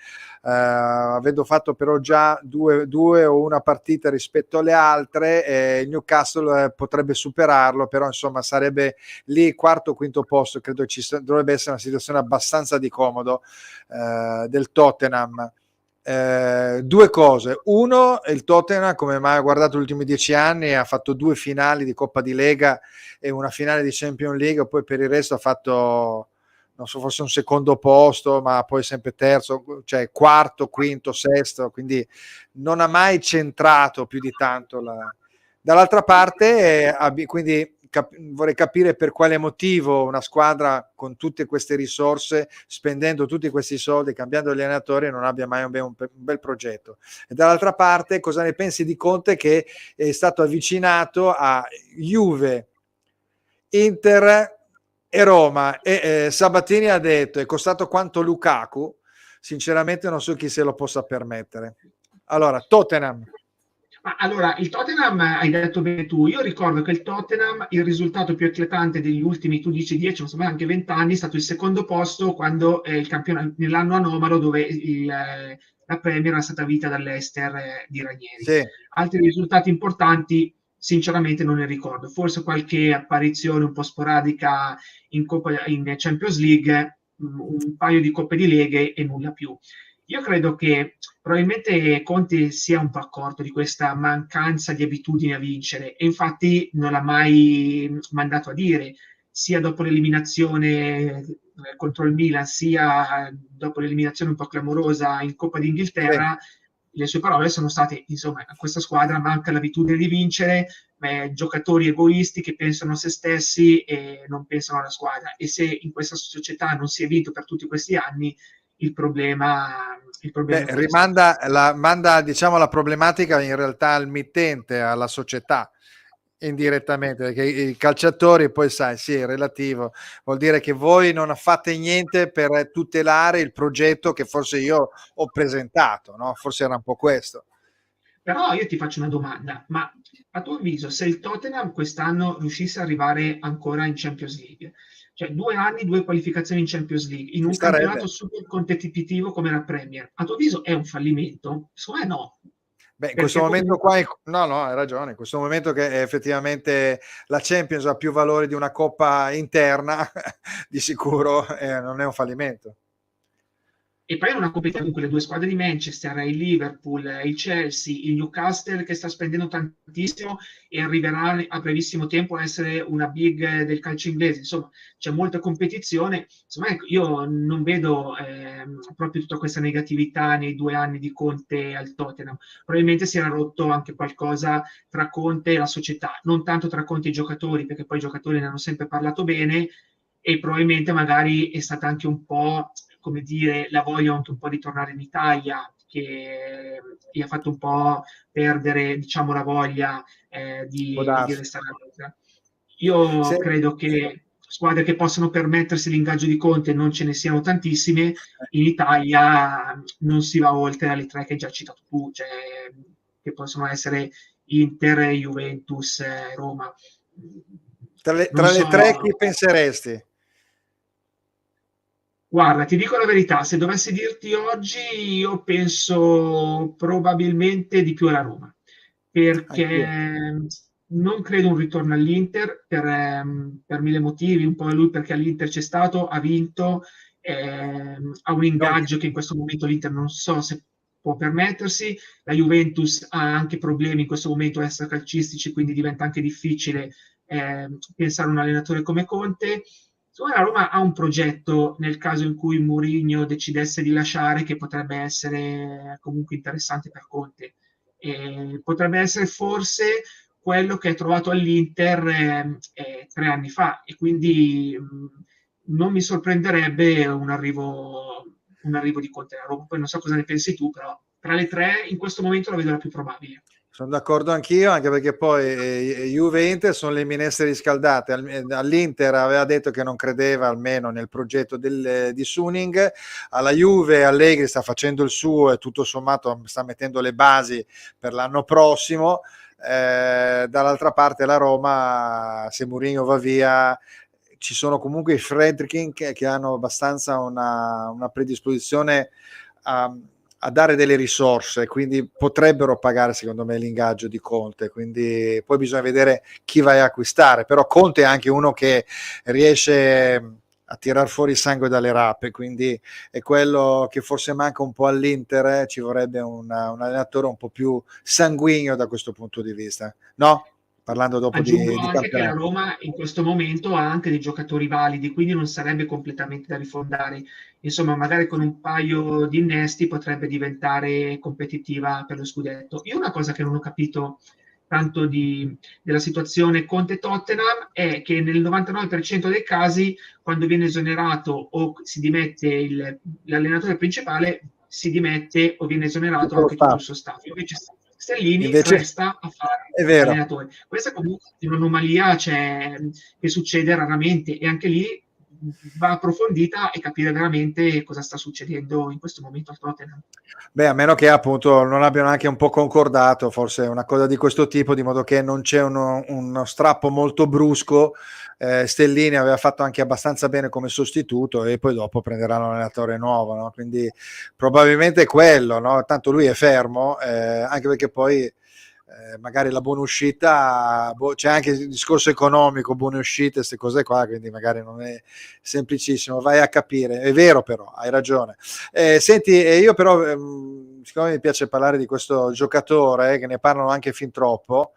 avendo fatto però già due o una partita rispetto alle altre, il Newcastle potrebbe superarlo, però insomma sarebbe lì quarto o quinto posto. Credo dovrebbe essere una situazione abbastanza di comodo del Tottenham. Due cose: uno, il Tottenham, come mai ha guardato gli ultimi 10 anni, ha fatto 2 finali di Coppa di Lega e una finale di Champions League, poi per il resto ha fatto, non so, forse un secondo posto, ma poi sempre terzo, cioè quarto, quinto, sesto, quindi non ha mai centrato più di tanto dall'altra parte, quindi vorrei capire per quale motivo una squadra con tutte queste risorse, spendendo tutti questi soldi, cambiando gli allenatori, non abbia mai un bel progetto. E dall'altra parte, cosa ne pensi di Conte, che è stato avvicinato a Juve, Inter e Roma, e Sabatini ha detto è costato quanto Lukaku? Sinceramente non so chi se lo possa permettere. Allora, Tottenham. Ma allora, il Tottenham, hai detto bene tu, io ricordo che il Tottenham, il risultato più eclatante degli ultimi, tu dici 10, insomma anche 20 anni, è stato il secondo posto quando il campionato, nell'anno anomalo dove la Premier era stata vinta dall'Ester di Ranieri. Sì. Altri risultati importanti, sinceramente non ne ricordo, forse qualche apparizione un po' sporadica in Champions League, un paio di coppe di leghe e nulla più. Io credo che probabilmente Conte sia un po' accorto di questa mancanza di abitudine a vincere e infatti non l'ha mai mandato a dire, sia dopo l'eliminazione contro il Milan, sia dopo l'eliminazione un po' clamorosa in Coppa d'Inghilterra. Le sue parole sono state, insomma, a questa squadra manca l'abitudine di vincere, giocatori egoisti che pensano a se stessi e non pensano alla squadra. E se in questa società non si è vinto per tutti questi anni, il problema è questo. Manda diciamo la problematica in realtà al mittente, alla società, indirettamente, perché i calciatori poi sai, sì, è relativo, vuol dire che voi non fate niente per tutelare il progetto che forse io ho presentato, no? Forse era un po' questo. Però io ti faccio una domanda, ma a tuo avviso, se il Tottenham quest'anno riuscisse ad arrivare ancora in Champions League, cioè 2 anni, 2 qualificazioni in Champions League, in Ci un campionato starebbe. super competitivo come la Premier, a tuo avviso è un fallimento? Secondo me no, Beh, in questo perché momento comunque. qua, no, no, hai ragione. In questo momento che effettivamente la Champions ha più valore di una coppa interna, di sicuro non è un fallimento. E poi è una competizione comunque le due squadre di Manchester, il Liverpool, il Chelsea, il Newcastle che sta spendendo tantissimo e arriverà a brevissimo tempo a essere una big del calcio inglese. Insomma, c'è molta competizione. Insomma, ecco, io non vedo proprio tutta questa negatività nei 2 anni di Conte al Tottenham. Probabilmente si era rotto anche qualcosa tra Conte e la società, non tanto tra Conte e i giocatori, perché poi i giocatori ne hanno sempre parlato bene e probabilmente magari è stata anche un po', come dire, la voglia anche un po' di tornare in Italia che gli ha fatto un po' perdere, diciamo, la voglia Può di darsi. restare all'Oltre. Io Se- credo che squadre che possono permettersi l'ingaggio di Conte non ce ne siano tantissime, in Italia non si va oltre alle tre che hai già citato tu, cioè, che possono essere Inter, Juventus, Roma. Non tra le so. tre chi penseresti? Guarda, ti dico la verità, se dovessi dirti oggi, io penso probabilmente di più alla Roma, Anch'io. perché non credo un ritorno all'Inter per mille motivi, un po' lui perché all'Inter c'è stato, ha vinto, ha un Non- ingaggio che in questo momento l'Inter non so se può permettersi, la Juventus ha anche problemi in questo momento extracalcistici, quindi diventa anche difficile pensare a un allenatore come Conte. Secondo me la Roma ha un progetto nel caso in cui Mourinho decidesse di lasciare che potrebbe essere comunque interessante per Conte. E potrebbe essere forse quello che è trovato all'Inter 3 anni fa e quindi non mi sorprenderebbe un arrivo di Conte alla Roma. Poi non so cosa ne pensi tu, però tra le tre in questo momento la vedo la più probabile. Sono d'accordo anch'io, anche perché poi Juve e Inter sono le minestre riscaldate. All'Inter aveva detto che non credeva almeno nel progetto di Suning, alla Juve Allegri sta facendo il suo e tutto sommato sta mettendo le basi per l'anno prossimo. Dall'altra parte la Roma, se Mourinho va via, ci sono comunque i Friedkin che hanno abbastanza una predisposizione a dare delle risorse, quindi potrebbero pagare secondo me l'ingaggio di Conte, quindi poi bisogna vedere chi vai a acquistare, però Conte è anche uno che riesce a tirar fuori il sangue dalle rape, quindi è quello che forse manca un po' all'Inter, ci vorrebbe un allenatore un po' più sanguigno da questo punto di vista, no? Parlando dopo Aggiungo di anche che la campionato. Roma in questo momento ha anche dei giocatori validi, quindi non sarebbe completamente da rifondare. Insomma, magari con un paio di innesti potrebbe diventare competitiva per lo scudetto. Io una cosa che non ho capito tanto della situazione Conte-Tottenham è che nel 99% dei casi, quando viene esonerato o si dimette l'allenatore principale, si dimette o viene esonerato Tutto lo anche tutto il staff. suo staff. Invece Stellini Invece resta a fare è vero. allenatore. Questa comunque è un'anomalia, cioè, che succede raramente e anche lì va approfondita e capire veramente cosa sta succedendo in questo momento al Tottenham. Beh, a meno che appunto non abbiano anche un po' concordato, forse una cosa di questo tipo, di modo che non c'è uno strappo molto brusco. Stellini aveva fatto anche abbastanza bene come sostituto e poi dopo prenderanno un allenatore nuovo, no? Quindi probabilmente è quello, no? Tanto lui è fermo, anche perché poi magari la buona uscita, c'è anche il discorso economico, buone uscite, queste cose qua, quindi magari non è semplicissimo, vai a capire, è vero però, hai ragione. Senti, io però, siccome mi piace parlare di questo giocatore, che ne parlano anche fin troppo,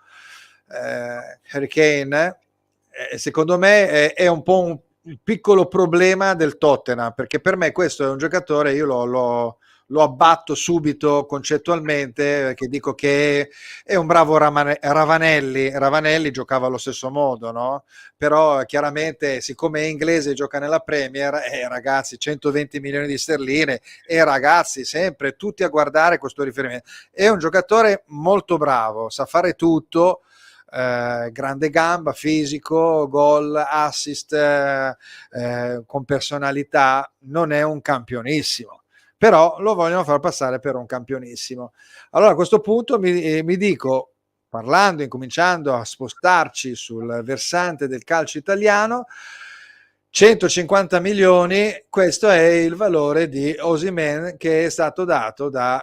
Harry Kane, secondo me è un po' un piccolo problema del Tottenham, perché per me questo è un giocatore, io lo abbatto subito concettualmente, perché dico che è un bravo Ravanelli giocava allo stesso modo, no? Però chiaramente siccome è inglese e gioca nella Premier, ragazzi, 120 milioni di sterline e ragazzi, sempre tutti a guardare questo riferimento. È un giocatore molto bravo, sa fare tutto, grande gamba, fisico, gol, assist, con personalità, non è un campionissimo, però lo vogliono far passare per un campionissimo. Allora a questo punto mi dico, parlando, incominciando a spostarci sul versante del calcio italiano, 150 milioni, questo è il valore di Osimhen che è stato dato da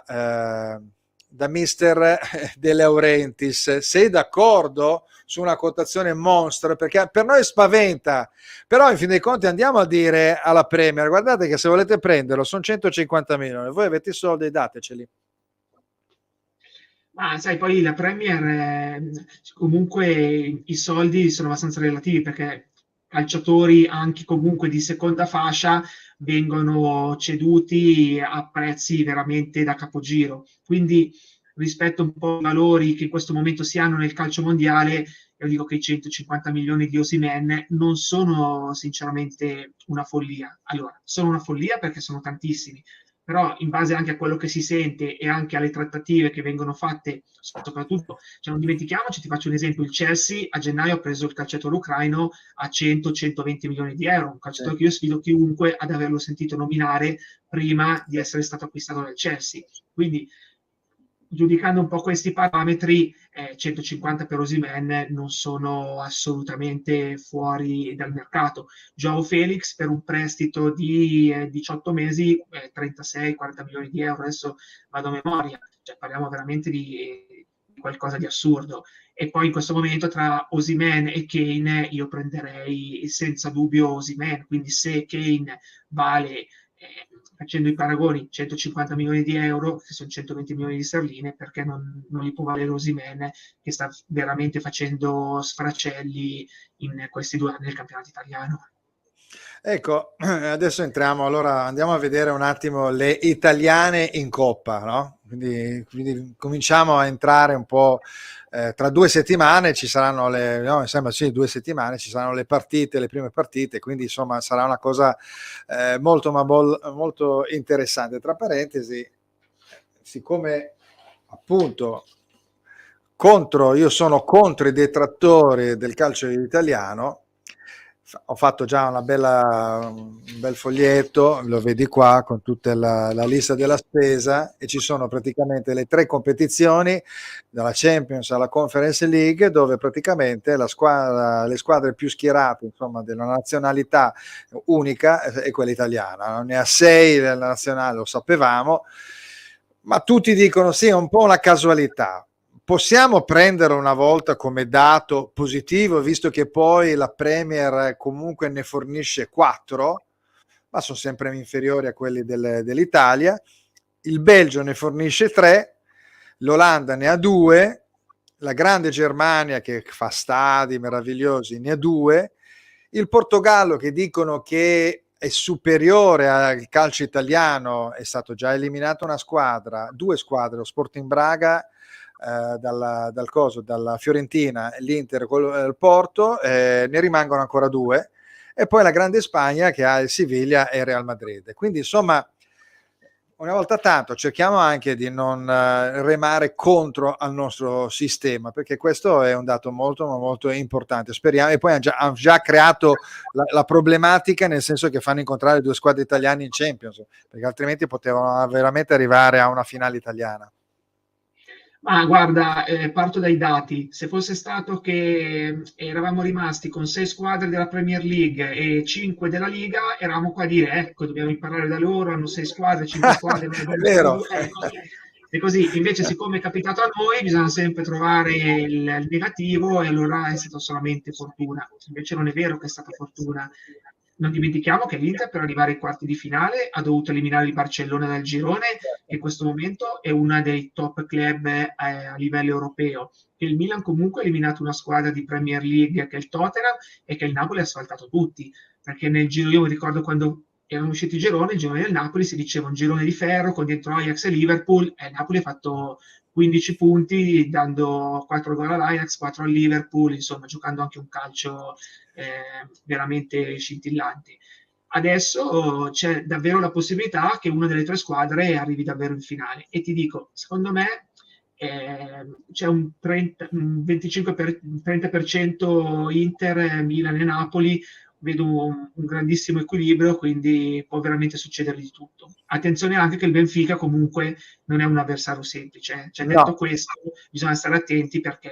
mister De Laurentiis. Sei d'accordo su una quotazione monstra? Perché per noi spaventa, però in fin dei conti andiamo a dire alla Premier, guardate che se volete prenderlo sono 150 milioni, voi avete i soldi, dateceli. Ma sai, poi la Premier, comunque i soldi sono abbastanza relativi perché calciatori anche comunque di seconda fascia vengono ceduti a prezzi veramente da capogiro. Quindi rispetto un po' ai valori che in questo momento si hanno nel calcio mondiale, io dico che i 150 milioni di Osimhen non sono sinceramente una follia. Allora, sono una follia perché sono tantissimi, però in base anche a quello che si sente e anche alle trattative che vengono fatte, soprattutto, cioè non dimentichiamoci, ti faccio un esempio, il Chelsea a gennaio ha preso il calciatore ucraino a 100-120 milioni di euro, un calciatore che io sfido chiunque ad averlo sentito nominare prima di essere stato acquistato dal Chelsea. Quindi, giudicando un po' questi parametri, 150 per Osimhen non sono assolutamente fuori dal mercato. Joao Felix per un prestito di 18 mesi, 36-40 milioni di euro, adesso vado a memoria, cioè parliamo veramente di qualcosa di assurdo. E poi in questo momento tra Osimhen e Kane io prenderei senza dubbio Osimhen, quindi se Kane vale facendo i paragoni 150 milioni di euro, che sono 120 milioni di sterline, perché non li può valere Osimhen, che sta veramente facendo sfracelli in questi 2 anni del campionato italiano. Ecco, adesso entriamo, allora andiamo a vedere un attimo le italiane in Coppa, no? Quindi cominciamo a entrare un po', tra 2 settimane ci saranno no, mi sembra sì, 2 settimane ci saranno le partite, le prime partite, quindi insomma sarà una cosa molto, ma molto interessante. Tra parentesi, siccome appunto io sono contro i detrattori del calcio italiano. Ho fatto già un bel foglietto, lo vedi qua, con tutta la lista della spesa, e ci sono praticamente le 3 competizioni, dalla Champions alla Conference League, dove praticamente le squadre più schierate, insomma, della nazionalità unica è quella italiana. Ne ha 6 della nazionale, lo sapevamo, ma tutti dicono sì, è un po' una casualità. Possiamo prendere una volta come dato positivo, visto che poi la Premier comunque ne fornisce 4, ma sono sempre inferiori a quelli dell'Italia. Il Belgio ne fornisce 3, l'Olanda ne ha 2, la grande Germania, che fa stadi meravigliosi, ne ha 2, il Portogallo, che dicono che è superiore al calcio italiano, è stato già eliminato una squadra, 2 squadre, lo Sporting Braga dalla Fiorentina, l'Inter col il Porto, ne rimangono ancora 2, e poi la grande Spagna, che ha il Siviglia e il Real Madrid. Quindi insomma, una volta tanto cerchiamo anche di non remare contro al nostro sistema, perché questo è un dato molto molto importante. Speriamo. E poi hanno già creato la problematica, nel senso che fanno incontrare 2 squadre italiane in Champions, perché altrimenti potevano veramente arrivare a una finale italiana. Ma guarda, parto dai dati. Se fosse stato che eravamo rimasti con 6 squadre della Premier League e 5 della Liga, eravamo qua a dire, ecco, dobbiamo imparare da loro, hanno 6 squadre, 5 squadre, noi È abbiamo solo vero. due. Ecco. E così, invece, siccome è capitato a noi, bisogna sempre trovare il negativo, e allora è stata solamente fortuna. Invece non è vero che è stata fortuna. Non dimentichiamo che l'Inter, per arrivare ai quarti di finale, ha dovuto eliminare il Barcellona dal girone, che in questo momento è uno dei top club a livello europeo. Che il Milan comunque ha eliminato una squadra di Premier League, che è il Tottenham, e che il Napoli ha asfaltato tutti, perché nel giro, io mi ricordo quando erano usciti i gironi, il girone del Napoli si diceva un girone di ferro con dentro Ajax e Liverpool, e il Napoli ha fatto 15 punti, dando 4 gol all'Ajax, 4 al Liverpool, insomma, giocando anche un calcio veramente scintillanti. Adesso c'è davvero la possibilità che una delle 3 squadre arrivi davvero in finale. E ti dico, secondo me c'è un 30% Inter, Milan e Napoli. Vedo un grandissimo equilibrio, quindi può veramente succedere di tutto. Attenzione anche che il Benfica comunque non è un avversario semplice. Cioè, detto No, questo, bisogna stare attenti, perché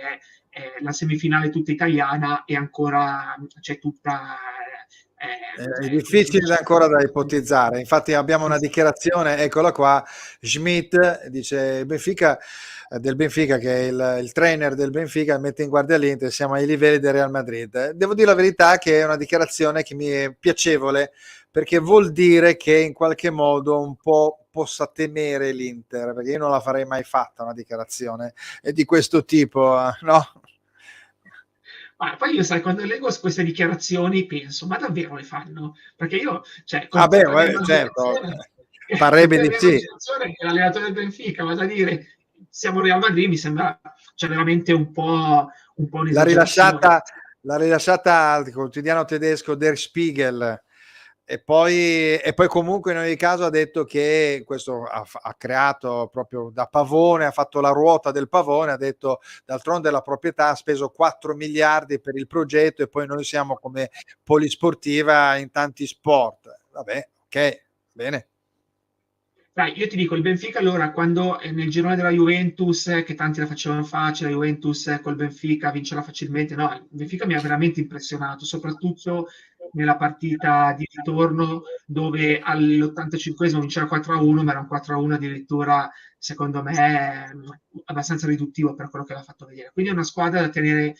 la semifinale è tutta italiana e ancora c'è tutta, è come si difficile dice? ancora da ipotizzare. Infatti abbiamo una Esatto. dichiarazione, eccola qua. Schmidt dice Benfica, del Benfica, che è il trainer del Benfica, mette in guardia l'Inter, siamo ai livelli del Real Madrid. Devo dire la verità che è una dichiarazione che mi è piacevole, perché vuol dire che in qualche modo un po' possa temere l'Inter, perché io non la farei mai fatta una dichiarazione di questo tipo, no? Ma poi io, sai, quando leggo queste dichiarazioni penso, ma davvero le fanno? Perché io, cioè, Ah con beh, tutta la mia certo, immaginazione, parrebbe di sì. che l'allenatore del Benfica vada a dire siamo Real Madrid, mi sembra, cioè, veramente un po' L'ha un'esagerazione. rilasciata, l'ha rilasciata al quotidiano tedesco Der Spiegel, e poi comunque in ogni caso ha detto che questo ha creato proprio da pavone, ha fatto la ruota del pavone, ha detto d'altronde la proprietà ha speso 4 miliardi per il progetto, e poi noi siamo come polisportiva in tanti sport. Vabbè, ok, bene. Dai, io ti dico, il Benfica allora, quando è nel girone della Juventus, che tanti la facevano facile, la Juventus col Benfica vincerà facilmente, no, il Benfica mi ha veramente impressionato, soprattutto nella partita di ritorno, dove all'85esimo vinceva 4-1, ma era un 4-1 addirittura, secondo me, abbastanza riduttivo per quello che l'ha fatto vedere. Quindi è una squadra da tenere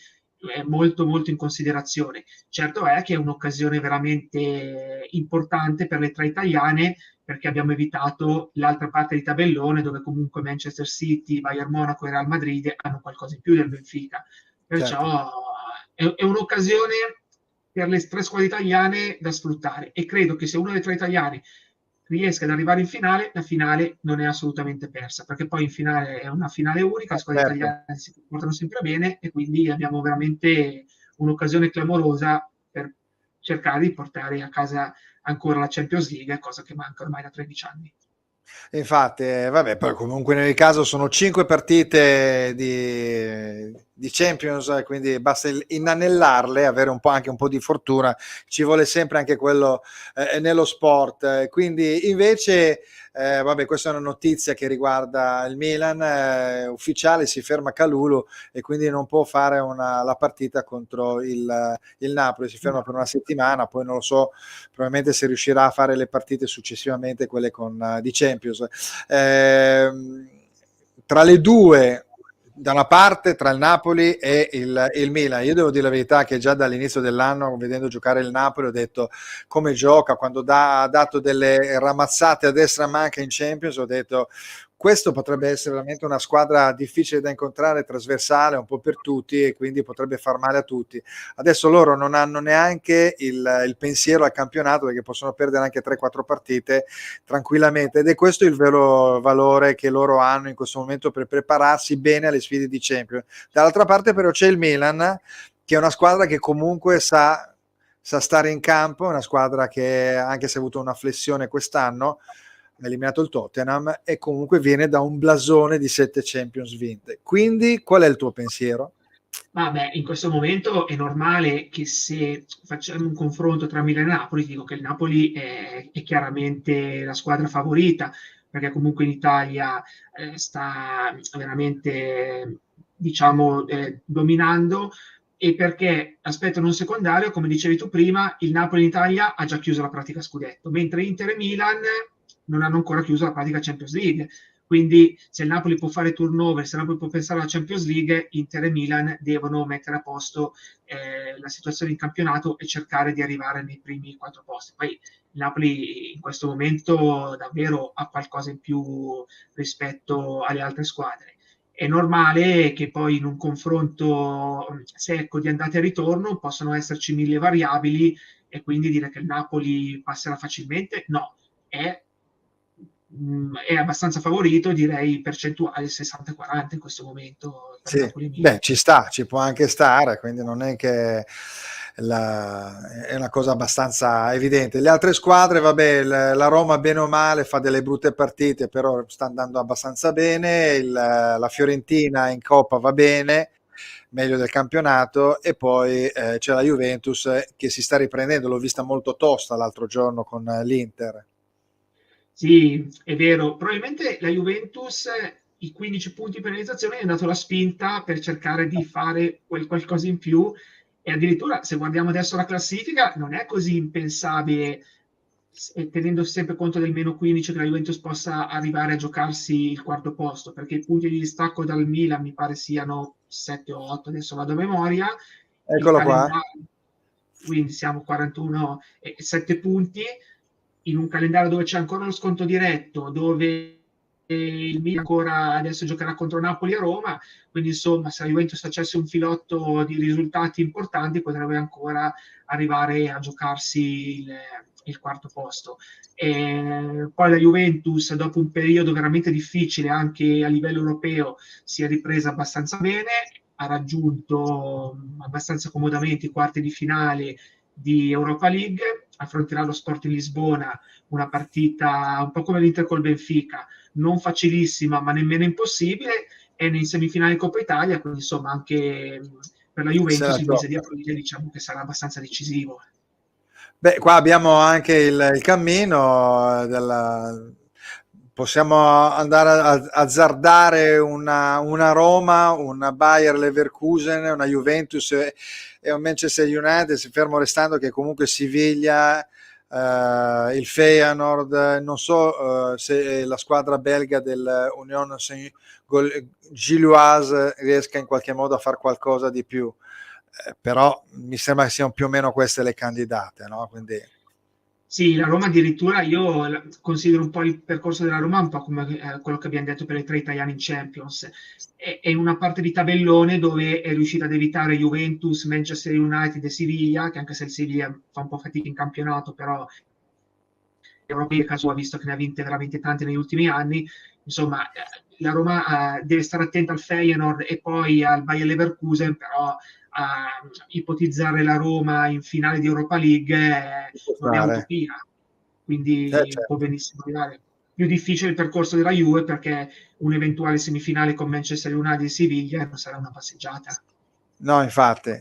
molto molto in considerazione. Certo è che è un'occasione veramente importante per le 3 italiane, perché abbiamo evitato l'altra parte di tabellone, dove comunque Manchester City, Bayern Monaco e Real Madrid hanno qualcosa in più del Benfica. Certo. Perciò è un'occasione per le 3 squadre italiane da sfruttare, e credo che se una delle 3 italiane riesca ad arrivare in finale, la finale non è assolutamente persa, perché poi in finale è una finale unica, le squadre Certo. italiane si comportano sempre bene, e quindi abbiamo veramente un'occasione clamorosa per cercare di portare a casa ancora la Champions League, cosa che manca ormai da 13 anni. Infatti, vabbè, poi comunque nel caso sono 5 partite di Champions, quindi basta inanellarle, avere un po', anche un po' di fortuna, ci vuole sempre anche quello nello sport. Quindi invece, vabbè, questa è una notizia che riguarda il Milan, ufficiale, si ferma Kalulu e quindi non può fare la partita contro il Napoli, si ferma per una settimana, poi non lo so probabilmente se riuscirà a fare le partite successivamente, quelle di Champions. Eh, tra le due, da una parte tra il Napoli e il Milan, io devo dire la verità che già dall'inizio dell'anno, vedendo giocare il Napoli, ho detto come gioca, quando ha dato delle ramazzate a destra manca in Champions, ho detto questo potrebbe essere veramente una squadra difficile da incontrare, trasversale un po' per tutti, e quindi potrebbe far male a tutti. Adesso loro non hanno neanche il pensiero al campionato, perché possono perdere anche 3-4 partite tranquillamente, ed è questo il vero valore che loro hanno in questo momento per prepararsi bene alle sfide di Champions. Dall'altra parte però c'è il Milan, che è una squadra che comunque sa stare in campo, è una squadra che anche se ha avuto una flessione quest'anno, ha eliminato il Tottenham e comunque viene da un blasone di 7 Champions vinte. Quindi qual è il tuo pensiero? Vabbè, in questo momento è normale che se facciamo un confronto tra Milan e Napoli, dico che il Napoli è chiaramente la squadra favorita, perché comunque in Italia sta veramente, diciamo, dominando, e perché, aspetto non secondario, come dicevi tu prima, il Napoli in Italia ha già chiuso la pratica scudetto, mentre Inter e Milan non hanno ancora chiuso la pratica Champions League. Quindi se il Napoli può fare turnover, se il Napoli può pensare alla Champions League, Inter e Milan devono mettere a posto la situazione in campionato e cercare di arrivare nei primi 4 posti. Poi il Napoli in questo momento davvero ha qualcosa in più rispetto alle altre squadre. È normale che poi in un confronto secco di andata e ritorno possano esserci mille variabili, e quindi dire che il Napoli passerà facilmente, no, è è abbastanza favorito, direi percentuale 60-40 in questo momento tra Sì, Napoli e Milan. beh, ci sta, ci può anche stare, quindi non è che è una cosa abbastanza evidente. Le altre squadre, vabbè, la Roma bene o male fa delle brutte partite, però sta andando abbastanza bene, la Fiorentina in Coppa va bene, meglio del campionato, e poi c'è la Juventus che si sta riprendendo, l'ho vista molto tosta l'altro giorno con l'Inter. Sì, è vero, probabilmente la Juventus i 15 punti di penalizzazione gli hanno dato la spinta per cercare di fare quel qualcosa in più, e addirittura se guardiamo adesso la classifica non è così impensabile, tenendo sempre conto del meno 15, che la Juventus possa arrivare a giocarsi il quarto posto, perché i punti di distacco dal Milan mi pare siano 7 o 8, adesso vado a memoria, il Eccolo qua. calendario, quindi siamo 41 e 7 punti, in un calendario dove c'è ancora lo sconto diretto, dove il Milan ancora adesso giocherà contro Napoli a Roma, quindi insomma se la Juventus facesse un filotto di risultati importanti potrebbe ancora arrivare a giocarsi il quarto posto. Poi la Juventus, dopo un periodo veramente difficile anche a livello europeo, si è ripresa abbastanza bene, ha raggiunto abbastanza comodamente i quarti di finale di Europa League, affronterà lo Sporting Lisbona, una partita un po' come l'Inter col Benfica, non facilissima ma nemmeno impossibile, e nei semifinali Coppa Italia, quindi insomma anche per la Se la Juventus il mese di gioca. aprile diciamo che sarà abbastanza decisivo. Beh, qua abbiamo anche il cammino possiamo andare a azzardare una Roma, una Bayer Leverkusen, una Juventus e un Manchester United, si fermo restando che comunque Siviglia, il Feyenoord, non so se la squadra belga dell'Union Saint-Gilloise riesca in qualche modo a fare qualcosa di più. Però mi sembra che siano più o meno queste le candidate, no? Quindi, Sì, la Roma addirittura io considero un po' il percorso della Roma un po' come quello che abbiamo detto per le tre italiane in Champions. È in una parte di tabellone dove è riuscita ad evitare Juventus, Manchester United e Siviglia, che anche se il Siviglia fa un po' fatica in campionato, però europei, caso ha visto che ne ha vinte veramente tante negli ultimi anni. Insomma, la Roma deve stare attenta al Feyenoord e poi al Bayer Leverkusen, però ipotizzare la Roma in finale di Europa League ci può non è stare. utopia, quindi può Certo. benissimo arrivare. più difficile il percorso della Juve, perché un'eventuale semifinale con Manchester United e Siviglia non sarà una passeggiata. No, infatti.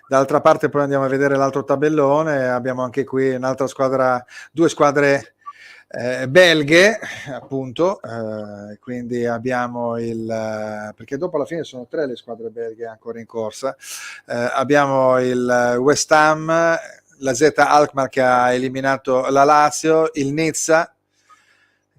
D'altra parte poi andiamo a vedere l'altro tabellone, abbiamo anche qui un'altra squadra, due squadre belghe, appunto, quindi abbiamo perché dopo alla fine sono 3 le squadre belghe ancora in corsa, abbiamo il West Ham, la Z Alkmaar che ha eliminato la Lazio, il Nizza,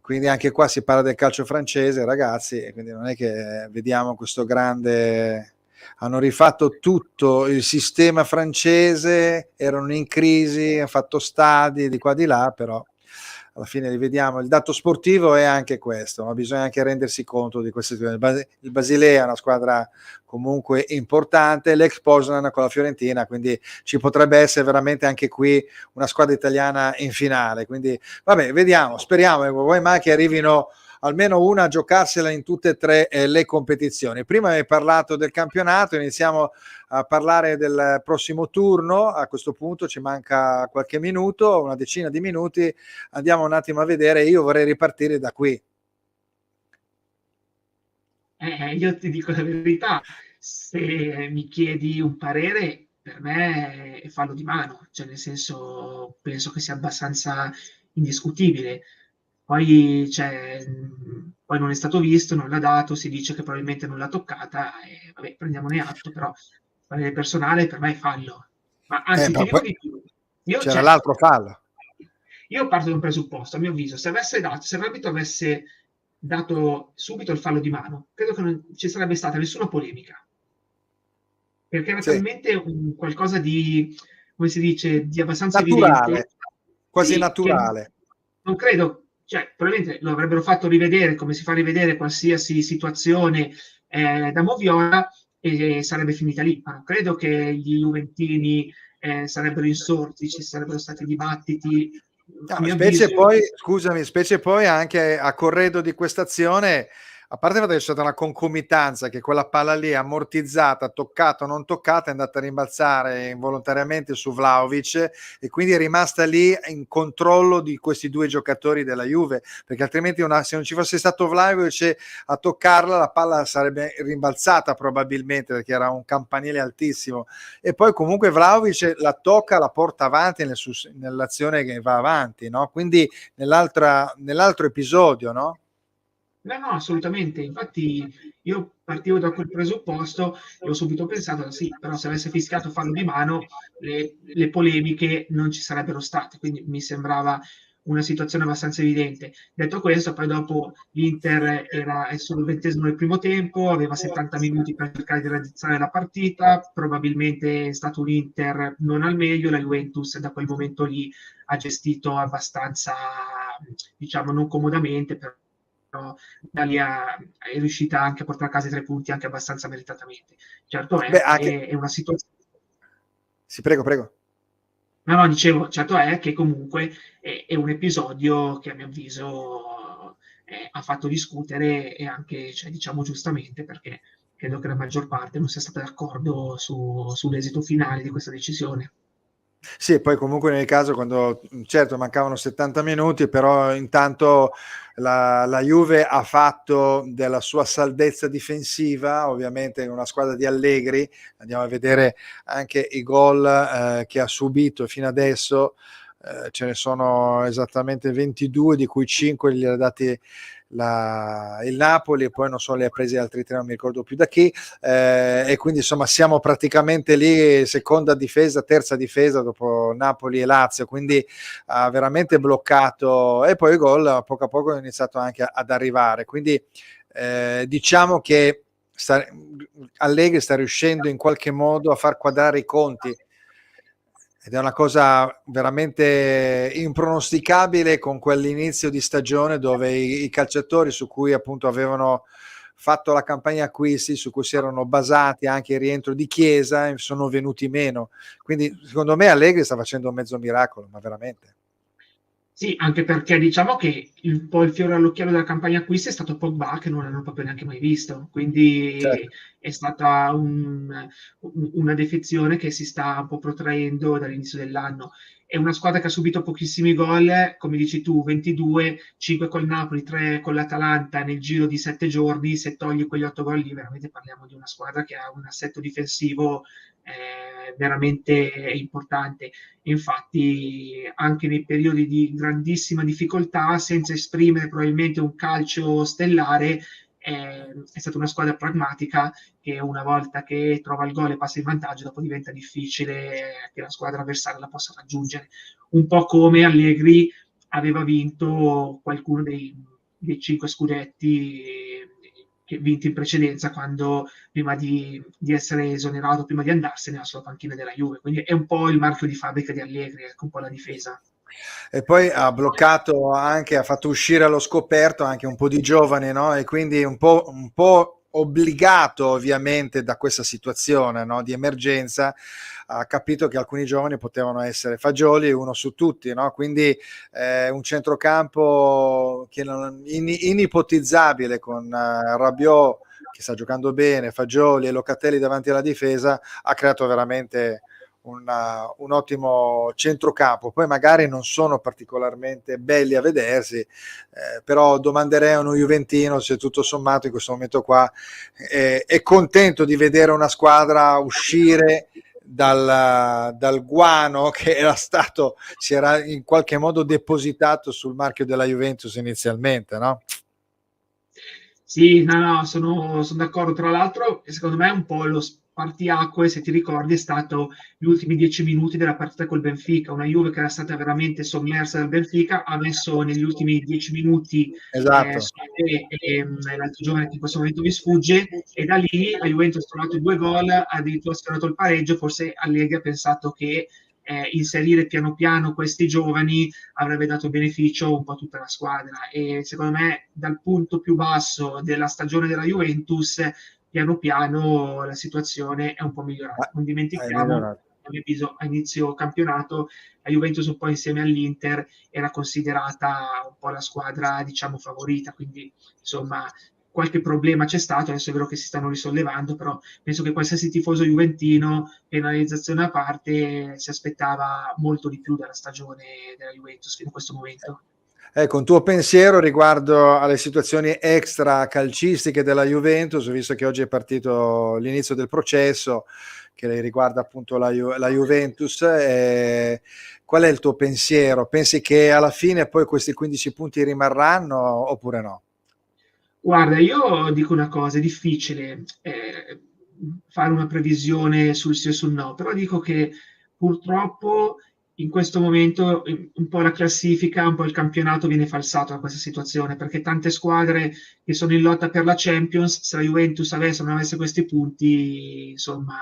quindi anche qua si parla del calcio francese, ragazzi, e quindi non è che vediamo questo grande... Hanno rifatto tutto il sistema francese, erano in crisi, hanno fatto stadi di qua di là, però alla fine li vediamo. Il dato sportivo è anche questo, ma bisogna anche rendersi conto di queste situazioni. Il Basilea è una squadra comunque importante, l'ex Poznan con la Fiorentina, quindi ci potrebbe essere veramente anche qui una squadra italiana in finale. Quindi vabbè, vediamo, speriamo, vuoi mai che arrivino almeno una a giocarsela in tutte e 3 le competizioni. Prima hai parlato del campionato, iniziamo a parlare del prossimo turno. A questo punto ci manca qualche minuto, una decina di minuti, andiamo un attimo a vedere. Io vorrei ripartire da qui. Io ti dico la verità, se mi chiedi un parere, per me è fallo di mano, cioè nel senso penso che sia abbastanza indiscutibile. Poi, cioè, poi non è stato visto, non l'ha dato, si dice che probabilmente non l'ha toccata, e vabbè, prendiamone atto, però parere personale per me è fallo. Ma anzi, ti Però dico poi di più. Io, c'era cioè, l'altro fallo. io parto da un presupposto, a mio avviso, se l'arbitro avesse dato subito il fallo di mano, credo che non ci sarebbe stata nessuna polemica, perché era Sì, talmente un qualcosa di, come si dice, di abbastanza evidente, naturale, quasi sì, che naturale. non credo, cioè, probabilmente lo avrebbero fatto rivedere come si fa a rivedere qualsiasi situazione da moviola e sarebbe finita lì. Ma non credo che gli Juventini sarebbero insorti, ci sarebbero stati dibattiti, a No, mio specie avviso. poi, scusami, specie poi anche a corredo di questa azione, a parte che c'è stata una concomitanza che quella palla lì ammortizzata, toccata o non toccata, è andata a rimbalzare involontariamente su Vlahovic e quindi è rimasta lì in controllo di questi 2 giocatori della Juve, perché altrimenti se non ci fosse stato Vlahovic a toccarla, la palla sarebbe rimbalzata probabilmente perché era un campanile altissimo. E poi comunque Vlahovic la tocca, la porta avanti nell'azione che va avanti, no? Quindi nell'altro episodio, no? No, no, assolutamente. Infatti io partivo da quel presupposto e ho subito pensato, sì, però se avesse fischiato fallo di mano, le polemiche non ci sarebbero state, quindi mi sembrava una situazione abbastanza evidente. Detto questo, poi dopo l'Inter è sul 20° del primo tempo, aveva 70 minuti per cercare di raddrizzare la partita, probabilmente è stato un Inter non al meglio, la Juventus da quel momento lì ha gestito abbastanza, diciamo, non comodamente, però l'Italia è riuscita anche a portare a casa i 3 punti anche abbastanza meritatamente. Certo Beh, è anche... che è una situazione. Sì, prego, prego. No, no, dicevo, certo è che comunque è un episodio che a mio avviso ha fatto discutere e anche, cioè, diciamo giustamente, perché credo che la maggior parte non sia stata d'accordo sull'esito finale di questa decisione. Sì, e poi comunque nel caso quando certo mancavano 70 minuti, però intanto la Juve ha fatto della sua saldezza difensiva, ovviamente una squadra di Allegri, andiamo a vedere anche i gol che ha subito fino adesso, ce ne sono esattamente 22, di cui 5 li ha dati il Napoli e poi non so, li ha presi altri 3, non mi ricordo più da chi, e quindi insomma siamo praticamente lì seconda difesa, terza difesa dopo Napoli e Lazio, quindi ha veramente bloccato e poi i gol a poco è iniziato anche ad arrivare, quindi diciamo che Allegri sta riuscendo in qualche modo a far quadrare i conti ed è una cosa veramente impronosticabile con quell'inizio di stagione dove i calciatori su cui appunto avevano fatto la campagna acquisti, su cui si erano basati anche il rientro di Chiesa, sono venuti meno. Quindi secondo me Allegri sta facendo un mezzo miracolo, ma veramente. Sì, anche perché diciamo che un po' il fiore all'occhiello della campagna acquisti è stato Pogba, che non hanno proprio neanche mai visto, quindi Certo. è stata una defezione che si sta un po' protraendo dall'inizio dell'anno. È una squadra che ha subito pochissimi gol, come dici tu, 22, 5 col Napoli, 3 con l'Atalanta nel giro di 7 giorni. Se togli quegli 8 gol lì, veramente parliamo di una squadra che ha un assetto difensivo veramente importante. Infatti, anche nei periodi di grandissima difficoltà, senza esprimere probabilmente un calcio stellare, è stata una squadra pragmatica che una volta che trova il gol e passa in vantaggio, dopo diventa difficile che la squadra avversaria la possa raggiungere. Un po' come Allegri aveva vinto qualcuno dei 5 scudetti che vinti in precedenza quando prima di essere esonerato, prima di andarsene alla sua panchina della Juve. Quindi è un po' il marchio di fabbrica di Allegri, ecco, un po' la difesa. E poi ha bloccato anche, ha fatto uscire allo scoperto anche un po' di giovani, no? E quindi un po' obbligato ovviamente da questa situazione, no? Di emergenza, ha capito che alcuni giovani potevano essere Fagioli, uno su tutti, no? Quindi un centrocampo che inipotizzabile con Rabiot che sta giocando bene, Fagioli e Locatelli davanti alla difesa, ha creato veramente un ottimo centrocampo. Poi magari non sono particolarmente belli a vedersi, però domanderei a uno juventino se tutto sommato in questo momento qua è contento di vedere una squadra uscire dal guano che era stato, si era in qualche modo depositato sul marchio della Juventus inizialmente, no? Sì, no, no, sono d'accordo. Tra l'altro, secondo me un po' lo spartiacque, se ti ricordi, è stato gli ultimi 10 minuti della partita col Benfica. Una Juve che era stata veramente sommersa dal Benfica, ha messo negli ultimi 10 minuti Esatto. Solé e l'altro giovane che in questo momento mi sfugge, e da lì la Juventus ha trovato 2 gol, ha addirittura sfiorato il pareggio. Forse Allegri ha pensato che inserire piano piano questi giovani avrebbe dato beneficio un po' a tutta la squadra, e secondo me dal punto più basso della stagione della Juventus piano piano la situazione è un po' migliorata. Non Hai dimentichiamo, migliorato. a inizio campionato la Juventus un po' insieme all'Inter era considerata un po' la squadra diciamo favorita, quindi insomma qualche problema c'è stato. Adesso è vero che si stanno risollevando, però penso che qualsiasi tifoso juventino, penalizzazione a parte, si aspettava molto di più dalla stagione della Juventus fino a questo momento. Ecco, un tuo pensiero riguardo alle situazioni extra calcistiche della Juventus, visto che oggi è partito l'inizio del processo che riguarda appunto la Juventus. Qual è il tuo pensiero? Pensi che alla fine poi questi 15 punti rimarranno oppure no? Guarda, io dico una cosa, è difficile fare una previsione sul sì o sul no, però dico che purtroppo in questo momento un po' la classifica, un po' il campionato viene falsato da questa situazione, perché tante squadre che sono in lotta per la Champions, se la Juventus non avesse questi punti, insomma,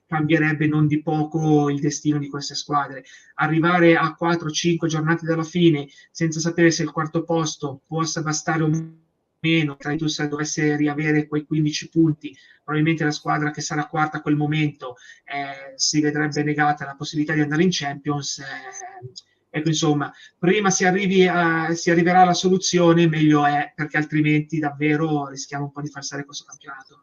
cambierebbe non di poco il destino di queste squadre. Arrivare a 4-5 giornate dalla fine senza sapere se il quarto posto possa bastare o meno, se Juventus dovesse riavere quei 15 punti, probabilmente la squadra che sarà quarta a quel momento si vedrebbe negata la possibilità di andare in Champions. Ecco, insomma, prima si arriverà alla soluzione, meglio è, perché altrimenti davvero rischiamo un po' di falsare questo campionato.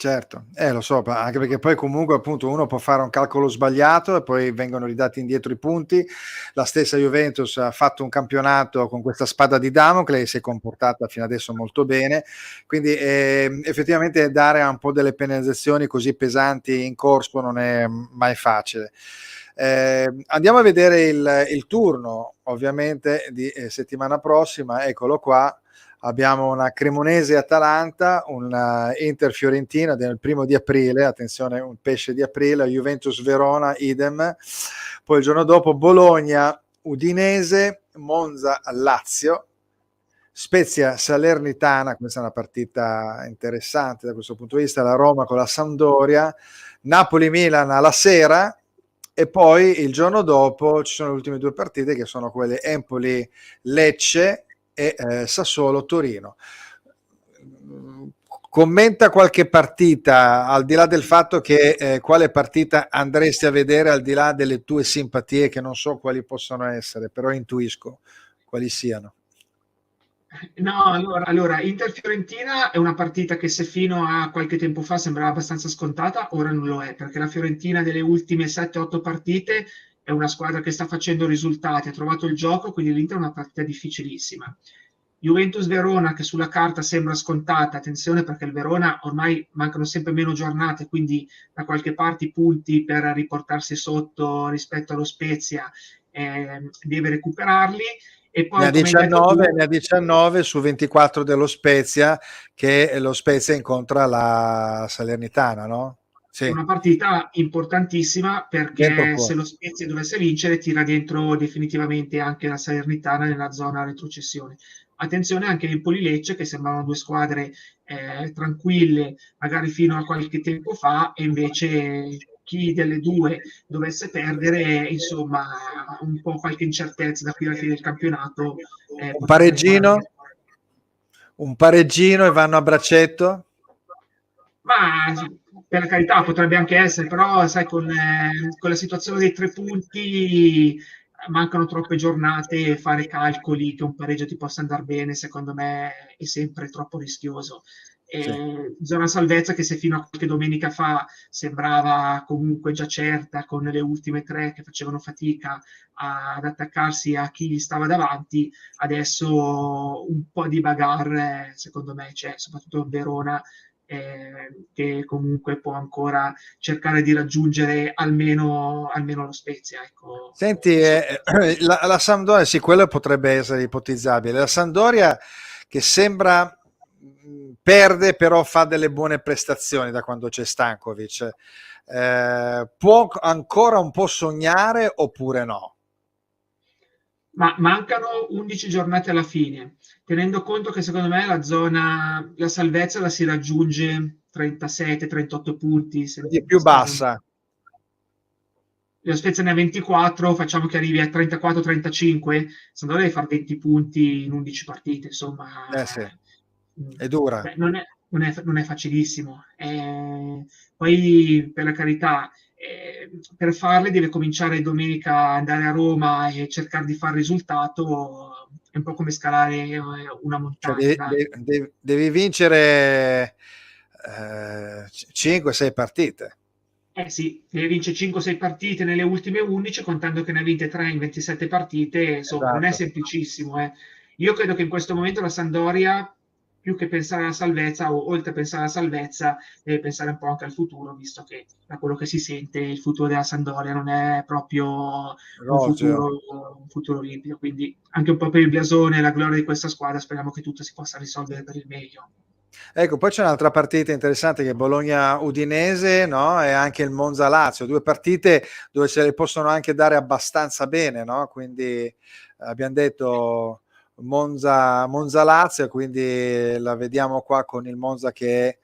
Certo, lo so, anche perché poi comunque appunto uno può fare un calcolo sbagliato e poi vengono ridati indietro i punti. La stessa Juventus ha fatto un campionato con questa spada di Damocle e si è comportata fino adesso molto bene, quindi effettivamente dare un po' delle penalizzazioni così pesanti in corso non è mai facile. Andiamo a vedere il turno ovviamente di settimana prossima, eccolo qua. Abbiamo una Cremonese-Atalanta, un Inter-Fiorentina del 1° di aprile, attenzione, un pesce di aprile, Juventus-Verona, idem. Poi il giorno dopo Bologna-Udinese, Monza-Lazio, Spezia-Salernitana, questa è una partita interessante da questo punto di vista, la Roma con la Sampdoria, Napoli-Milan alla sera, e poi il giorno dopo ci sono le ultime 2 partite che sono quelle Empoli-Lecce e Sassuolo-Torino. Commenta qualche partita, al di là del fatto che quale partita andresti a vedere, al di là delle tue simpatie, che non so quali possono essere, però intuisco quali siano. No, allora, Inter-Fiorentina è una partita che se fino a qualche tempo fa sembrava abbastanza scontata, ora non lo è, perché la Fiorentina delle ultime 7-8 partite è una squadra che sta facendo risultati, ha trovato il gioco, quindi l'Inter è una partita difficilissima. Juventus-Verona, che sulla carta sembra scontata, attenzione perché il Verona ormai mancano sempre meno giornate, quindi da qualche parte i punti per riportarsi sotto rispetto allo Spezia deve recuperarli. E poi, come hai detto tu, Ne ha 19 su 24 dello Spezia, che lo Spezia incontra la Salernitana, no? è Sì, una partita importantissima dentro perché se fuori. lo Spezia dovesse vincere tira dentro definitivamente anche la Salernitana nella zona retrocessione. Attenzione anche Empoli-Lecce che sembravano due squadre tranquille magari fino a qualche tempo fa e invece chi delle due dovesse perdere, insomma, un po' qualche incertezza da qui alla fine del campionato Un potrebbe rimanere. pareggino, un pareggino e vanno a braccetto. Ma per carità potrebbe anche essere, però sai, con la situazione dei 3 punti mancano troppe giornate e fare calcoli che un pareggio ti possa andare bene, secondo me è sempre troppo rischioso. Sì. Zona salvezza che se fino a qualche domenica fa sembrava comunque già certa con le ultime tre che facevano fatica ad attaccarsi a chi gli stava davanti, adesso un po' di bagarre secondo me c'è, soprattutto in Verona che comunque può ancora cercare di raggiungere almeno lo Spezia. Ecco, Senti, la Sampdoria, sì, quello potrebbe essere ipotizzabile. La Sampdoria che sembra perde, però fa delle buone prestazioni da quando c'è Stankovic. Può ancora un po' sognare oppure no? ma mancano 11 giornate alla fine, tenendo conto che secondo me la salvezza la si raggiunge 37-38 punti, Quindi più bassa. lo Spezia ne ha 24, facciamo che arrivi a 34-35, Sampdoria deve fare 20 punti in 11 partite, insomma, Eh sì, mm, è dura. beh, non è facilissimo. Poi, per la carità, per farle deve cominciare domenica ad andare a Roma e cercare di fare risultato, è un po' come scalare una Cioè, montagna, dai. devi vincere 5-6 partite. Eh sì, deve vincere 5-6 partite nelle ultime 11, contando che ne ha vinte 3 in 27 partite, insomma, non è Esatto. semplicissimo. Io credo che in questo momento la Sampdoria, più che pensare alla salvezza, o oltre a pensare alla salvezza, deve pensare un po' anche al futuro, visto che da quello che si sente il futuro della Sampdoria non è proprio Roseo. un futuro limpido. Quindi anche un po' per il blasone e la gloria di questa squadra, speriamo che tutto si possa risolvere per il meglio. Ecco, poi c'è un'altra partita interessante che è Bologna-Udinese, no? E anche il Monza-Lazio, due partite dove se le possono anche dare abbastanza bene, no? Quindi abbiamo detto Monza-Lazio, quindi la vediamo qua con il Monza che è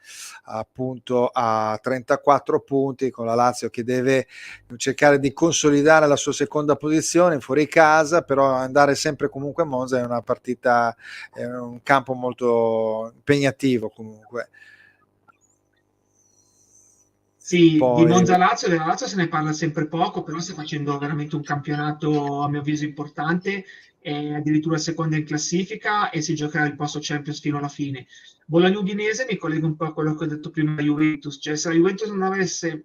appunto a 34 punti, con la Lazio che deve cercare di consolidare la sua seconda posizione fuori casa, però andare sempre comunque a Monza è una partita, è un campo molto impegnativo comunque. Sì, di Poi Monza Lazio, della Lazio se ne parla sempre poco, però sta facendo veramente un campionato a mio avviso importante, è addirittura seconda in classifica e si giocherà il posto Champions fino alla fine. Bologna-Udinese mi collego un po' a quello che ho detto prima di Juventus, cioè se la Juventus non avesse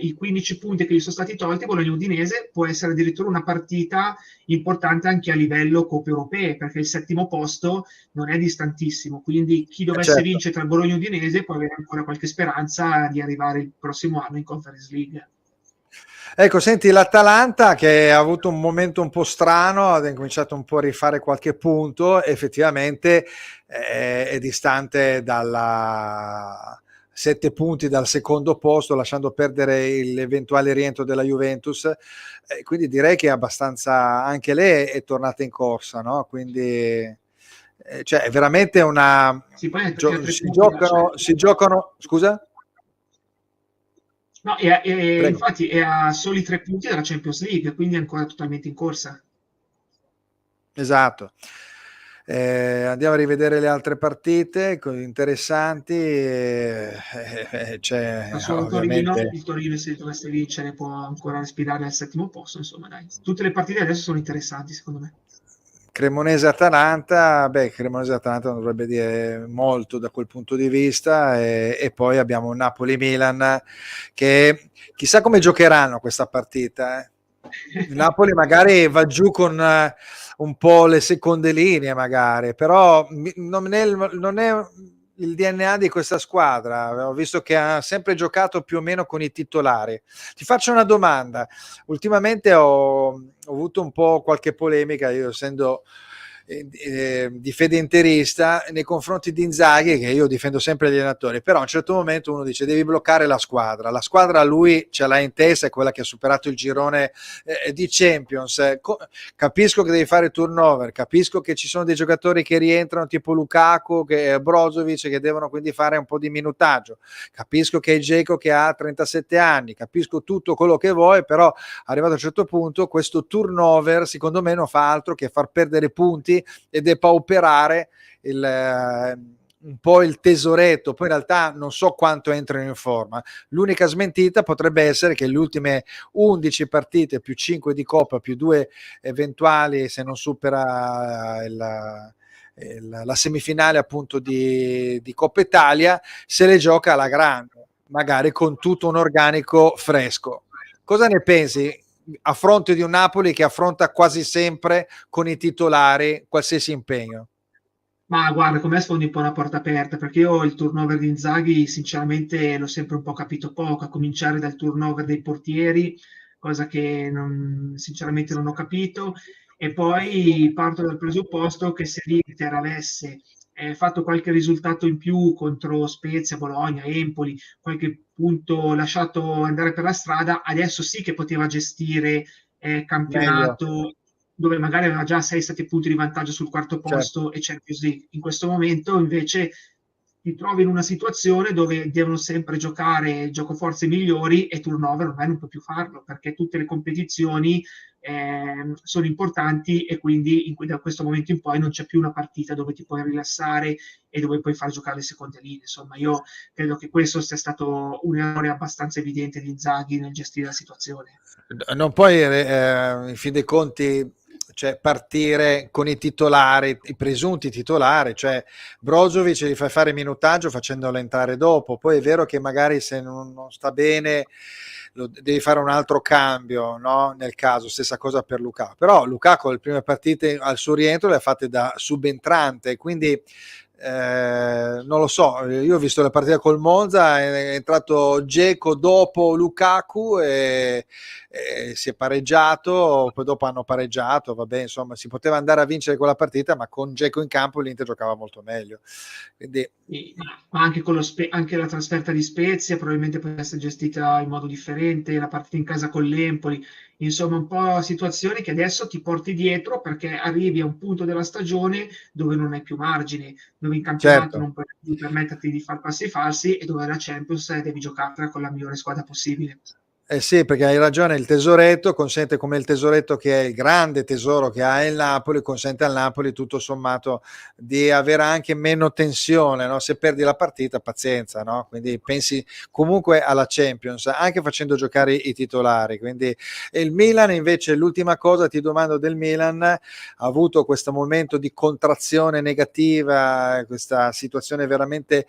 i 15 punti che gli sono stati tolti, Bologna-Udinese può essere addirittura una partita importante anche a livello coppe europee, perché il settimo posto non è distantissimo, quindi chi dovesse certo. vincere tra Bologna e Udinese può avere ancora qualche speranza di arrivare il prossimo anno in Conference League. Ecco, senti, l'Atalanta che ha avuto un momento un po' strano, ha cominciato un po' a rifare qualche punto, effettivamente è distante dalla 7 punti dal secondo posto, lasciando perdere l'eventuale rientro della Juventus. Quindi direi che è abbastanza, anche lei è tornata in corsa, no? Quindi cioè, è veramente una... Sì, poi è a 3 punti si giocano, scusa? no, Prego. infatti è a soli 3 punti dalla Champions League, quindi è ancora totalmente in corsa. Esatto. Andiamo a rivedere le altre partite interessanti. C'è Sassuolo Torino, ovviamente il Torino se dovesse vincere può ancora respirare al settimo posto, insomma dai. Tutte le partite adesso sono interessanti secondo me. Cremonese-Atalanta. Beh, Cremonese-Atalanta non dovrebbe dire molto da quel punto di vista, e poi abbiamo un Napoli-Milan che chissà come giocheranno questa partita. Il Napoli magari va giù con un po' le seconde linee, magari, però non è il DNA di questa squadra. Ho visto che ha sempre giocato più o meno con i titolari. Ti faccio una domanda. Ultimamente ho avuto un po' qualche polemica, io essendo di fede interista, nei confronti di Inzaghi, che io difendo sempre gli allenatori, però a un certo momento uno dice devi bloccare la squadra lui ce l'ha in testa, è quella che ha superato il girone di Champions. Capisco che devi fare turnover, capisco che ci sono dei giocatori che rientrano tipo Lukaku, Brozovic, che devono quindi fare un po' di minutaggio, capisco che è Dzeko che ha 37 anni, capisco tutto quello che vuoi, però arrivato a un certo punto questo turnover secondo me non fa altro che far perdere punti e depauperare un po' il tesoretto. Poi in realtà non so quanto entrano in forma. L'unica smentita potrebbe essere che le ultime 11 partite più 5 di Coppa più 2 eventuali se non supera la semifinale appunto di Coppa Italia se le gioca alla grande, magari con tutto un organico fresco. Cosa ne pensi a fronte di un Napoli che affronta quasi sempre con i titolari qualsiasi impegno? Ma guarda, come sfondi un po' una porta aperta, perché io il turnover di Inzaghi sinceramente l'ho sempre un po' capito poco, a cominciare dal turnover dei portieri, cosa che sinceramente non ho capito, e poi parto dal presupposto che se l'Inter avesse fatto qualche risultato in più contro Spezia, Bologna, Empoli, qualche punto lasciato andare per la strada, adesso sì che poteva gestire Meglio, campionato dove magari aveva già 6-7 punti di vantaggio sul quarto certo. posto e Champions League. In questo momento invece ti trovi in una situazione dove devono sempre giocare giocoforze migliori e turnover ormai non puoi più farlo perché tutte le competizioni sono importanti e quindi da questo momento in poi non c'è più una partita dove ti puoi rilassare e dove puoi far giocare le seconde linee. Insomma, io credo che questo sia stato un errore abbastanza evidente di Inzaghi nel gestire la situazione. Non puoi, in fin dei conti, cioè, partire con i titolari, i presunti titolari, cioè Brozovic gli fai fare minutaggio facendolo entrare dopo. Poi è vero che magari se non sta bene devi fare un altro cambio, no? Nel caso, stessa cosa per Lukaku. Però Lukaku le prime partite al suo rientro le ha fatte da subentrante, quindi non lo so, io ho visto la partita col Monza, è entrato Dzeko dopo Lukaku e si è pareggiato, poi dopo hanno pareggiato, vabbè, insomma si poteva andare a vincere quella partita, ma con Dzeko in campo l'Inter giocava molto meglio, quindi Ma anche, anche la trasferta di Spezia probabilmente potrebbe essere gestita in modo differente, la partita in casa con l'Empoli, insomma un po' situazioni che adesso ti porti dietro perché arrivi a un punto della stagione dove non hai più margini, dove in campionato certo. non puoi più permetterti di far passi falsi e dove la Champions devi giocartela con la migliore squadra possibile. Eh sì, perché hai ragione, il tesoretto consente, come il tesoretto che è il grande tesoro che ha il Napoli, consente al Napoli tutto sommato di avere anche meno tensione, no? Se perdi la partita, pazienza, no? Quindi pensi comunque alla Champions, anche facendo giocare i titolari. Quindi il Milan invece, l'ultima cosa ti domando del Milan, ha avuto questo momento di contrazione negativa, questa situazione veramente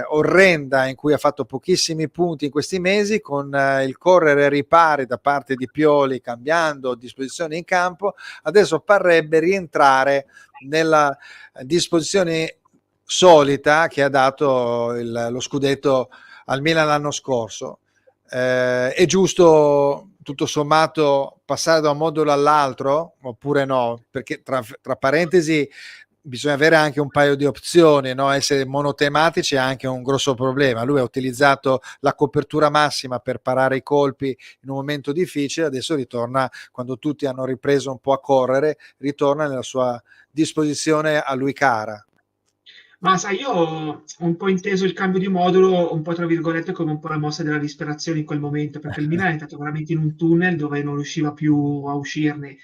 orrenda in cui ha fatto pochissimi punti in questi mesi con il correre ai ripari da parte di Pioli cambiando disposizione in campo, adesso parrebbe rientrare nella disposizione solita che ha dato lo scudetto al Milan l'anno scorso. È giusto tutto sommato passare da un modulo all'altro oppure no? Perché tra parentesi bisogna avere anche un paio di opzioni, no? Essere monotematici è anche un grosso problema. Lui ha utilizzato la copertura massima per parare i colpi in un momento difficile, adesso ritorna, quando tutti hanno ripreso un po' a correre, ritorna nella sua disposizione a lui cara. Ma sai, io ho un po' inteso il cambio di modulo, un po' tra virgolette, come un po' la mossa della disperazione in quel momento, perché il Milan è entrato veramente in un tunnel dove non riusciva più a uscirne.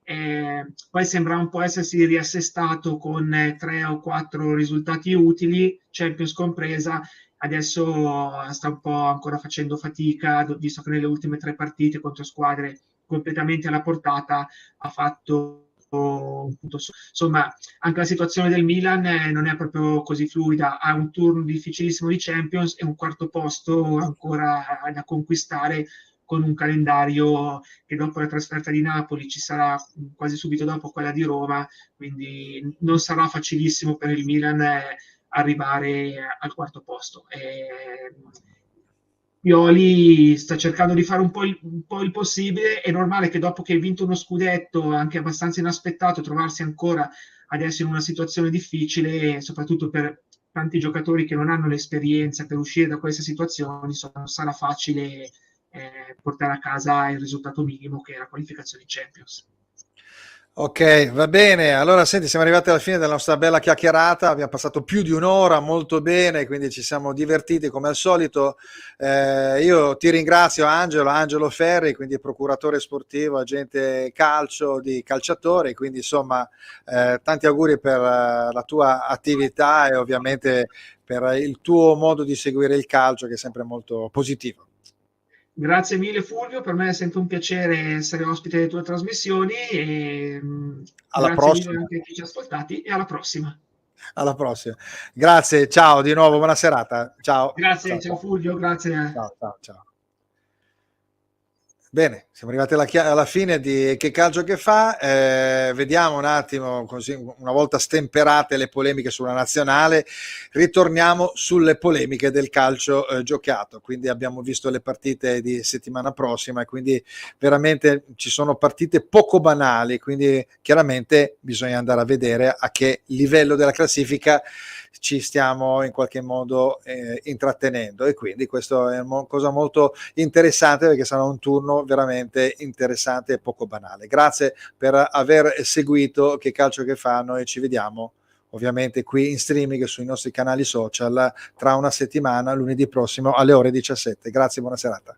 Poi sembra un po' essersi riassestato con 3 o 4 risultati utili, Champions compresa. Adesso sta un po' ancora facendo fatica, visto che nelle ultime 3 partite contro squadre completamente alla portata ha fatto appunto, insomma, anche la situazione del Milan non è proprio così fluida, ha un turno difficilissimo di Champions e un quarto posto ancora da conquistare, con un calendario che dopo la trasferta di Napoli ci sarà quasi subito dopo quella di Roma, quindi non sarà facilissimo per il Milan arrivare al quarto posto. Pioli sta cercando di fare un po' il possibile. È normale che dopo che hai vinto uno scudetto, anche abbastanza inaspettato, trovarsi ancora adesso in una situazione difficile, soprattutto per tanti giocatori che non hanno l'esperienza per uscire da queste situazioni, non sarà facile portare a casa il risultato minimo, che è la qualificazione in Champions. Ok, va bene. Allora, senti, siamo arrivati alla fine della nostra bella chiacchierata. Abbiamo passato più di un'ora, molto bene, quindi ci siamo divertiti come al solito. Io ti ringrazio, Angelo Ferri, quindi procuratore sportivo, agente calcio di calciatori. Quindi, insomma, tanti auguri per la tua attività e ovviamente per il tuo modo di seguire il calcio, che è sempre molto positivo. Grazie mille Fulvio, per me è sempre un piacere essere ospite delle tue trasmissioni e Alla grazie mille prossima. anche a chi ci ha ascoltati e alla prossima. Alla prossima. Grazie, ciao di nuovo, buona serata. Ciao. Grazie, Ciao, ciao ciao. Fulvio, grazie. Ciao, ciao, ciao. Bene, siamo arrivati alla fine di Che calcio che fa. Vediamo un attimo, così, una volta stemperate le polemiche sulla nazionale, ritorniamo sulle polemiche del calcio giocato. Quindi abbiamo visto le partite di settimana prossima e quindi veramente ci sono partite poco banali, quindi chiaramente bisogna andare a vedere a che livello della classifica ci stiamo in qualche modo intrattenendo, e quindi questo è una cosa molto interessante, perché sarà un turno veramente interessante e poco banale. Grazie per aver seguito Che calcio che fa. Noi ci vediamo ovviamente qui in streaming sui nostri canali social tra una settimana, lunedì prossimo alle ore 17. Grazie, buona serata.